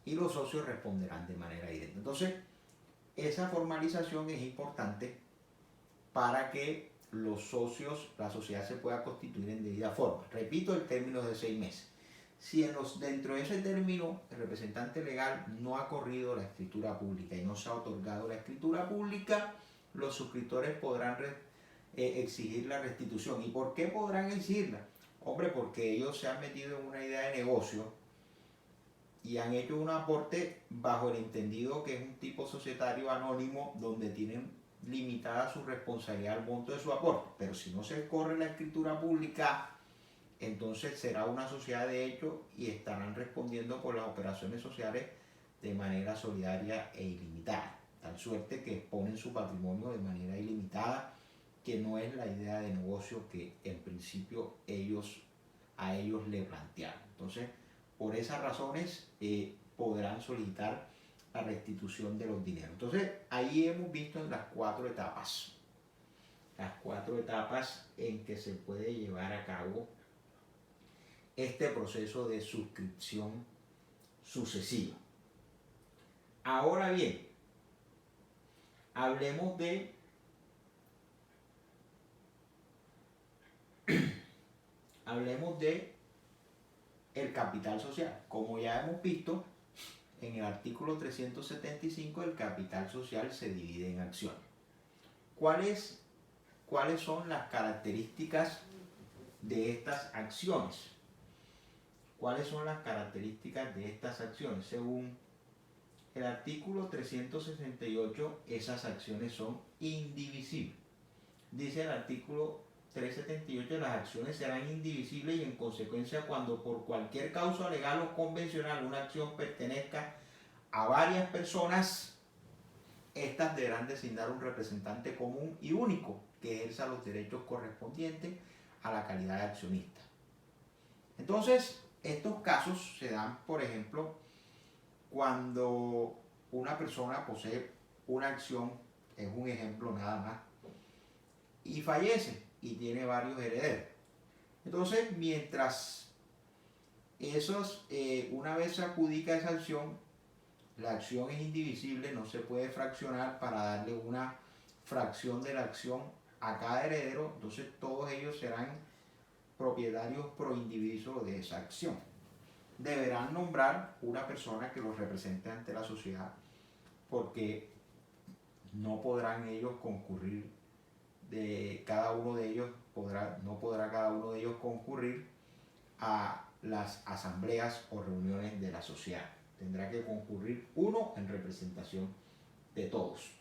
y los socios responderán de manera directa. Entonces, esa formalización es importante para que los socios, la sociedad se pueda constituir en debida forma. Repito, el término es de 6 meses. Si dentro de ese término el representante legal no ha corrido la escritura pública y no se ha otorgado la escritura pública, los suscriptores podrán exigir la restitución. ¿Y por qué podrán exigirla? Hombre, porque ellos se han metido en una idea de negocio y han hecho un aporte bajo el entendido que es un tipo societario anónimo donde tienen limitada su responsabilidad al monto de su aporte. Pero si no se corre la escritura pública, entonces será una sociedad de hecho y estarán respondiendo por las operaciones sociales de manera solidaria e ilimitada. Tal suerte que exponen su patrimonio de manera ilimitada, que no es la idea de negocio que en principio a ellos le plantearon. Entonces, por esas razones podrán solicitar la restitución de los dineros. Entonces, ahí hemos visto en las 4 etapas. Las 4 etapas en que se puede llevar a cabo este proceso de suscripción sucesiva. Ahora bien, hablemos de el capital social. Como ya hemos visto, en el artículo 375 el capital social se divide en acciones. ¿Cuáles son las características de estas acciones? ¿Cuáles son las características de estas acciones? Según el artículo 368, esas acciones son indivisibles. Dice el artículo 378, las acciones serán indivisibles y en consecuencia cuando por cualquier causa legal o convencional una acción pertenezca a varias personas, estas deberán designar un representante común y único que ejerza los derechos correspondientes a la calidad de accionista. Entonces, estos casos se dan, por ejemplo, cuando una persona posee una acción, es un ejemplo nada más, y fallece y tiene varios herederos. Entonces, mientras una vez se adjudica esa acción, la acción es indivisible, no se puede fraccionar para darle una fracción de la acción a cada heredero, entonces todos ellos serán propietarios pro indiviso de esa acción. Deberán nombrar una persona que los represente ante la sociedad porque no podrán ellos concurrir, no podrá cada uno de ellos concurrir a las asambleas o reuniones de la sociedad. Tendrá que concurrir uno en representación de todos.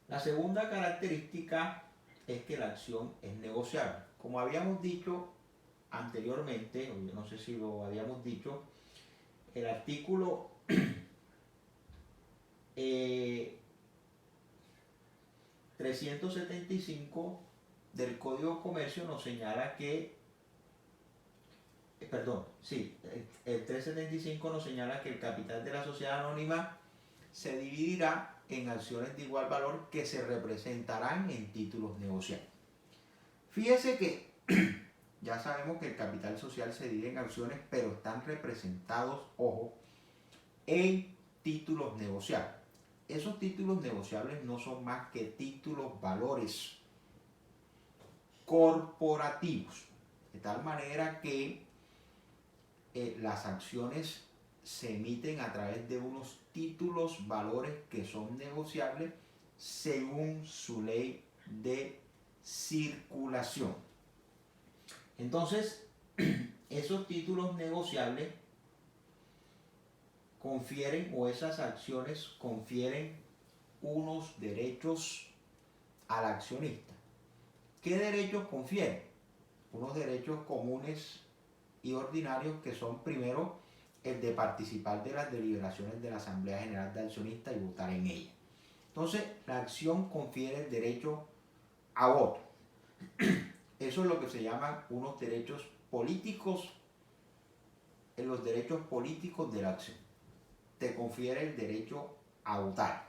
La segunda característica es que la acción es negociable. Como habíamos dicho anteriormente, o yo no sé si lo habíamos dicho, el artículo 375 del Código de Comercio nos señala que, el 375 nos señala que el capital de la sociedad anónima se dividirá en acciones de igual valor que se representarán en títulos negociables. Fíjese que ya sabemos que el capital social se divide en acciones, pero están representados, ojo, en títulos negociables. Esos títulos negociables no son más que títulos valores corporativos, de tal manera que las acciones se emiten a través de unos títulos valores que son negociables según su ley de circulación. Entonces, esos títulos negociables confieren, o esas acciones confieren unos derechos al accionista. ¿Qué derechos confieren? Unos derechos comunes y ordinarios que son, primero, el de participar de las deliberaciones de la Asamblea General de Accionistas y votar en ella. Entonces, la acción confiere el derecho a voto. Eso es lo que se llaman unos derechos políticos, en los derechos políticos de la acción. Te confiere el derecho a votar.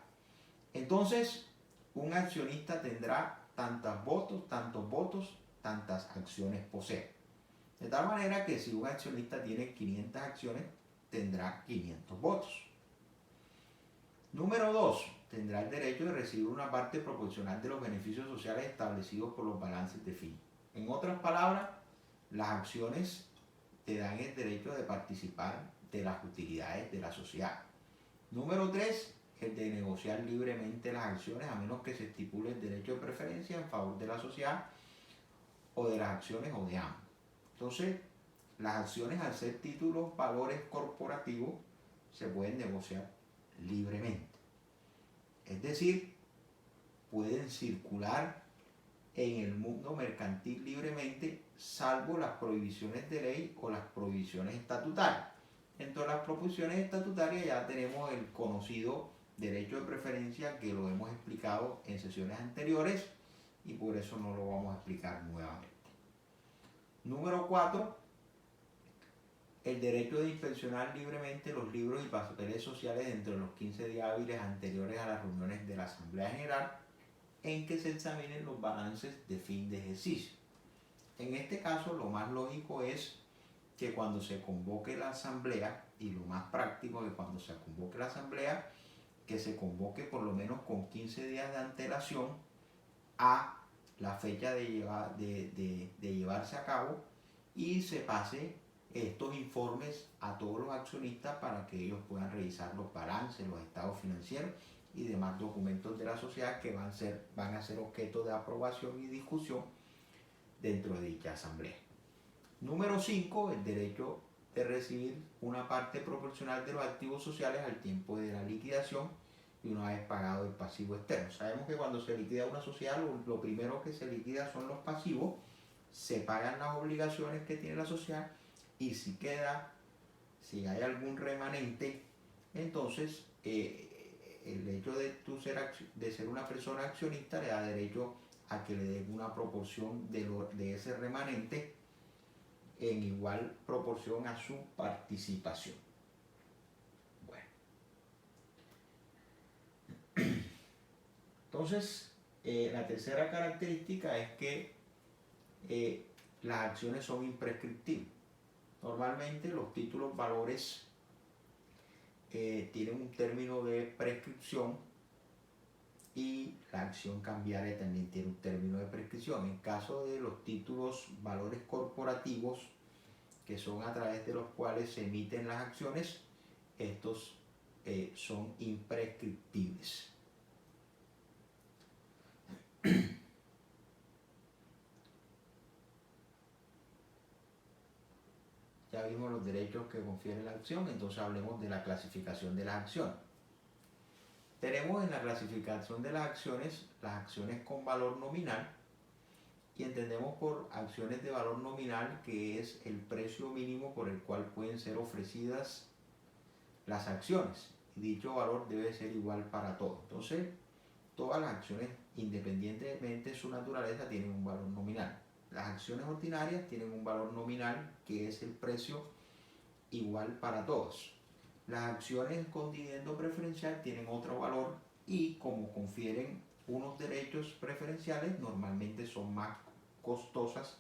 Entonces, un accionista tendrá tantos votos, tantas acciones posee. De tal manera que si un accionista tiene 500 acciones, tendrá 500 votos. Número 2, tendrá el derecho de recibir una parte proporcional de los beneficios sociales establecidos por los balances de fin. En otras palabras, las acciones te dan el derecho de participar de las utilidades de la sociedad. Número 3, el de negociar libremente las acciones a menos que se estipule el derecho de preferencia en favor de la sociedad o de las acciones o de ambos. Entonces, las acciones, al ser títulos valores corporativos, se pueden negociar libremente. Es decir, pueden circular en el mundo mercantil libremente, salvo las prohibiciones de ley o las prohibiciones estatutarias. Dentro de las prohibiciones estatutarias ya tenemos el conocido derecho de preferencia, que lo hemos explicado en sesiones anteriores y por eso no lo vamos a explicar nuevamente. Número 4, el derecho de inspeccionar libremente los libros y papeles sociales dentro de los 15 días hábiles anteriores a las reuniones de la Asamblea General en que se examinen los balances de fin de ejercicio. En este caso, lo más lógico es que cuando se convoque la asamblea, y lo más práctico es que cuando se convoque la asamblea, que se convoque por lo menos con 15 días de antelación a la fecha de llevarse a cabo, y se pase estos informes a todos los accionistas para que ellos puedan revisar los balances, los estados financieros y demás documentos de la sociedad que van a ser objeto de aprobación y discusión dentro de dicha asamblea. Número 5, el derecho de recibir una parte proporcional de los activos sociales al tiempo de la liquidación y una vez pagado el pasivo externo. Sabemos que cuando se liquida una sociedad, lo primero que se liquida son los pasivos, se pagan las obligaciones que tiene la sociedad y si hay algún remanente, entonces el hecho de ser una persona accionista le da derecho a que le den una proporción de ese remanente en igual proporción a su participación. Bueno, entonces la tercera característica es que las acciones son imprescriptibles. Normalmente los títulos valores tienen un término de prescripción y la acción cambiaria también tiene un término de prescripción. En caso de los títulos valores corporativos, que son a través de los cuales se emiten las acciones, estos son imprescriptibles. Ya vimos los derechos que confiere la acción, entonces hablemos de la clasificación de las acciones. Tenemos en la clasificación de las acciones con valor nominal, y entendemos por acciones de valor nominal que es el precio mínimo por el cual pueden ser ofrecidas las acciones. Y dicho valor debe ser igual para todos. Entonces, todas las acciones, independientemente de su naturaleza, tienen un valor nominal. Las acciones ordinarias tienen un valor nominal que es el precio igual para todos. Las acciones con dividendo preferencial tienen otro valor y como confieren unos derechos preferenciales, normalmente son más costosas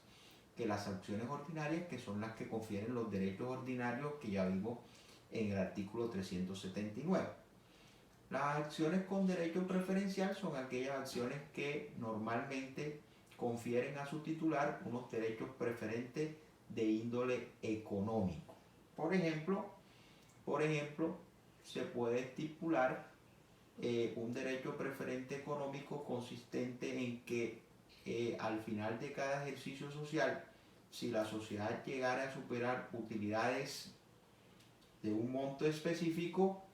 que las acciones ordinarias, que son las que confieren los derechos ordinarios que ya vimos en el artículo 379. Las acciones con derecho preferencial son aquellas acciones que normalmente confieren a su titular unos derechos preferentes de índole económico. Por ejemplo, se puede estipular un derecho preferente económico consistente en que al final de cada ejercicio social, si la sociedad llegara a superar utilidades de un monto específico,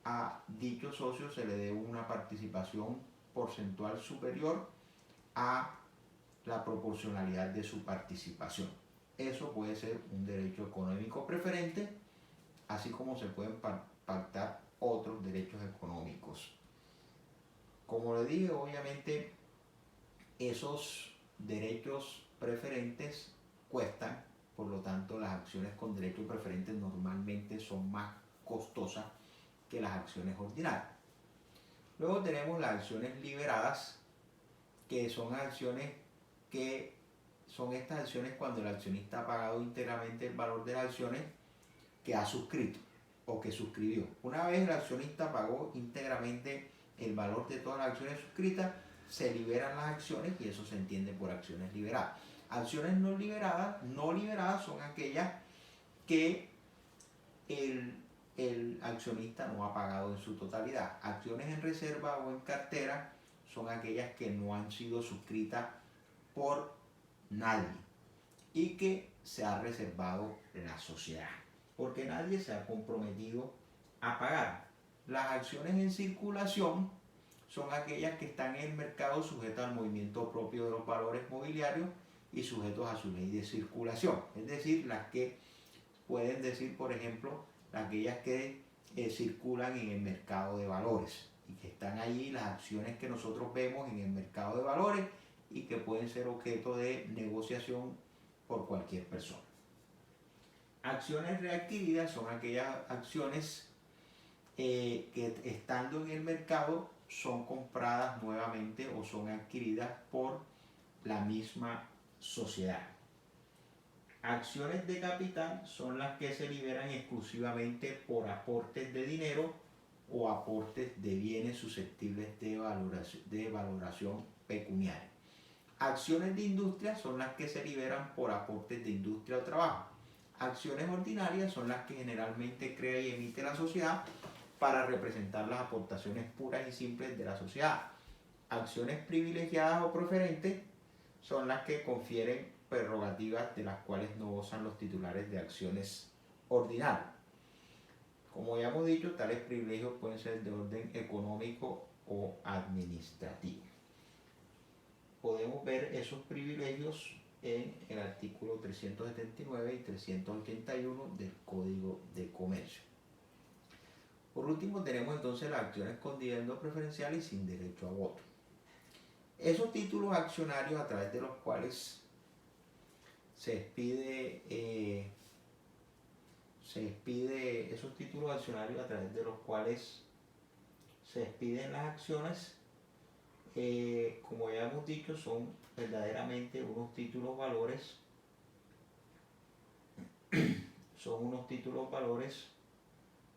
a dicho socio se le dé una participación porcentual superior a la proporcionalidad de su participación. Eso puede ser un derecho económico preferente, así como se pueden pactar otros derechos económicos. Como le dije, obviamente esos derechos preferentes cuestan, por lo tanto las acciones con derechos preferentes normalmente son más costosas que las acciones ordinarias. Luego tenemos las acciones liberadas, que son acciones que son estas acciones cuando el accionista ha pagado íntegramente el valor de las acciones que ha suscrito o que suscribió. Una vez el accionista pagó íntegramente el valor de todas las acciones suscritas, se liberan las acciones y eso se entiende por acciones liberadas. Acciones no liberadas son aquellas que el accionista no ha pagado en su totalidad. Acciones en reserva o en cartera son aquellas que no han sido suscritas por nadie y que se ha reservado la sociedad, porque nadie se ha comprometido a pagar. Las acciones en circulación son aquellas que están en el mercado sujetas al movimiento propio de los valores mobiliarios y sujetos a su ley de circulación. Es decir, las que pueden decir, por ejemplo, aquellas que circulan en el mercado de valores y que están allí las acciones que nosotros vemos en el mercado de valores y que pueden ser objeto de negociación por cualquier persona. Acciones readquiridas son aquellas acciones que estando en el mercado son compradas nuevamente o son adquiridas por la misma sociedad. Acciones de capital son las que se liberan exclusivamente por aportes de dinero o aportes de bienes susceptibles de valoración pecuniaria. Acciones de industria son las que se liberan por aportes de industria o trabajo. Acciones ordinarias son las que generalmente crea y emite la sociedad para representar las aportaciones puras y simples de la sociedad. Acciones privilegiadas o preferentes son las que confieren prerrogativas de las cuales no gozan los titulares de acciones ordinarias. Como ya hemos dicho, tales privilegios pueden ser de orden económico o administrativo. Podemos ver esos privilegios en el artículo 379 y 381 del Código de Comercio. Por último, tenemos entonces las acciones con dividendo preferencial y sin derecho a voto. Esos títulos accionarios a través de los cuales se expide esos títulos accionarios a través de los cuales se expiden las acciones, como ya hemos dicho, son verdaderamente unos títulos valores,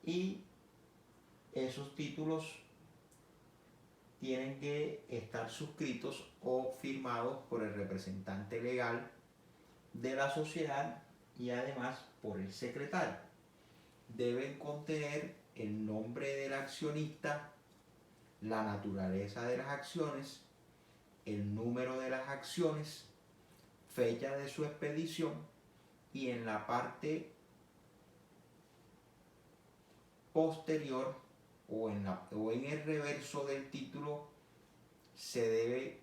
y esos títulos tienen que estar suscritos o firmados por el representante legal de la sociedad y además por el secretario. Deben contener el nombre del accionista, la naturaleza de las acciones, el número de las acciones, fecha de su expedición y en la parte posterior o en el reverso del título se debe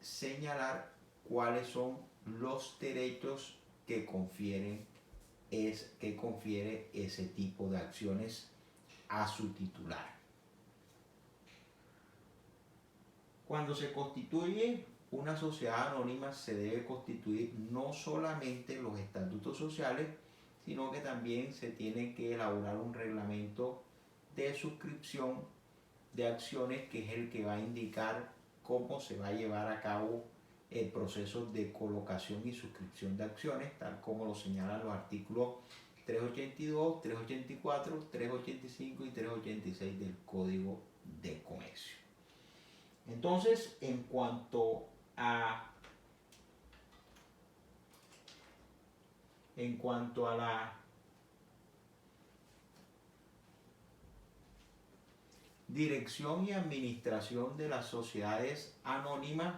señalar cuáles son los derechos que confiere ese tipo de acciones a su titular. Cuando se constituye una sociedad anónima se debe constituir no solamente los estatutos sociales, sino que también se tiene que elaborar un reglamento de suscripción de acciones, que es el que va a indicar cómo se va a llevar a cabo el proceso de colocación y suscripción de acciones, tal como lo señalan los artículos 382, 384, 385 y 386 del Código de Comercio. Entonces, en cuanto a la dirección y administración de las sociedades anónimas,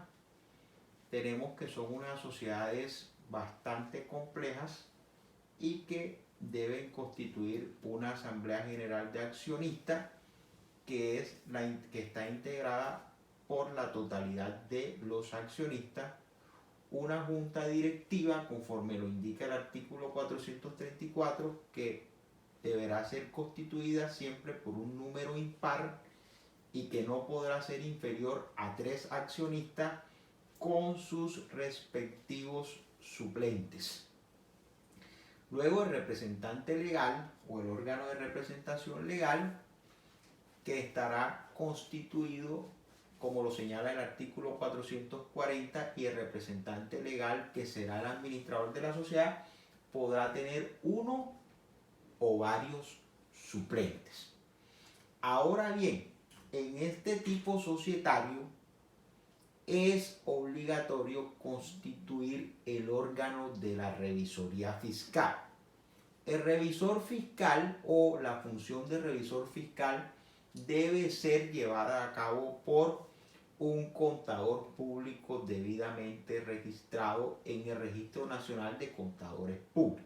tenemos que son unas sociedades bastante complejas y que deben constituir una asamblea general de accionistas que está integrada por la totalidad de los accionistas, una junta directiva conforme lo indica el artículo 434, que deberá ser constituida siempre por un número impar y que no podrá ser inferior a 3 accionistas con sus respectivos suplentes. Luego el representante legal o el órgano de representación legal, que estará constituido como lo señala el artículo 440, y el representante legal, que será el administrador de la sociedad, podrá tener uno o varios suplentes. Ahora bien, en este tipo societario es obligatorio constituir el órgano de la revisoría fiscal. El revisor fiscal o la función de revisor fiscal debe ser llevada a cabo por un contador público debidamente registrado en el Registro Nacional de Contadores Públicos.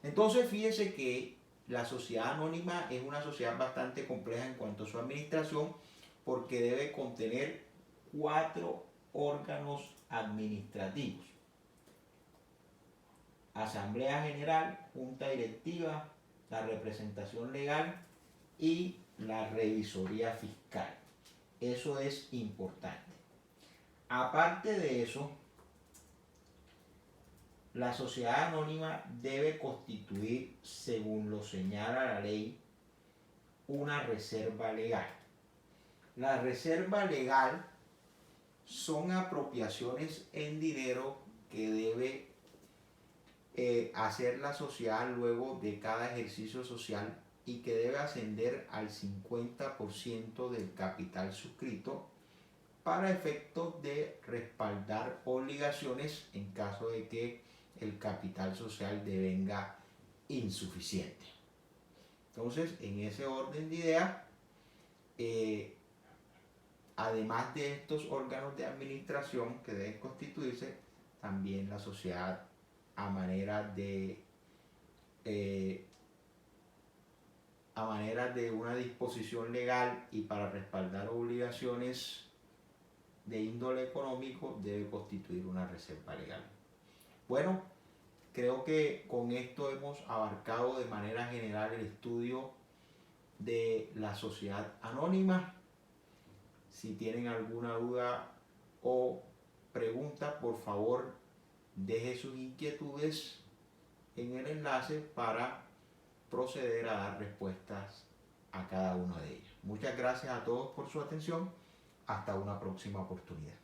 Entonces, fíjese que la sociedad anónima es una sociedad bastante compleja en cuanto a su administración, porque debe contener 4 órganos administrativos: Asamblea General, Junta Directiva, la representación legal y la revisoría fiscal. Eso es importante. Aparte de eso, la sociedad anónima debe constituir, según lo señala la ley, una reserva legal. La reserva legal son apropiaciones en dinero que debe hacer la sociedad luego de cada ejercicio social y que debe ascender al 50% del capital suscrito para efectos de respaldar obligaciones en caso de que el capital social devenga insuficiente. Entonces, en ese orden de ideas, además de estos órganos de administración que deben constituirse, también la sociedad, a manera de una disposición legal y para respaldar obligaciones de índole económico, debe constituir una reserva legal. Bueno, creo que con esto hemos abarcado de manera general el estudio de la sociedad anónima. Si tienen alguna duda o pregunta, por favor, deje sus inquietudes en el enlace para proceder a dar respuestas a cada una de ellas. Muchas gracias a todos por su atención. Hasta una próxima oportunidad.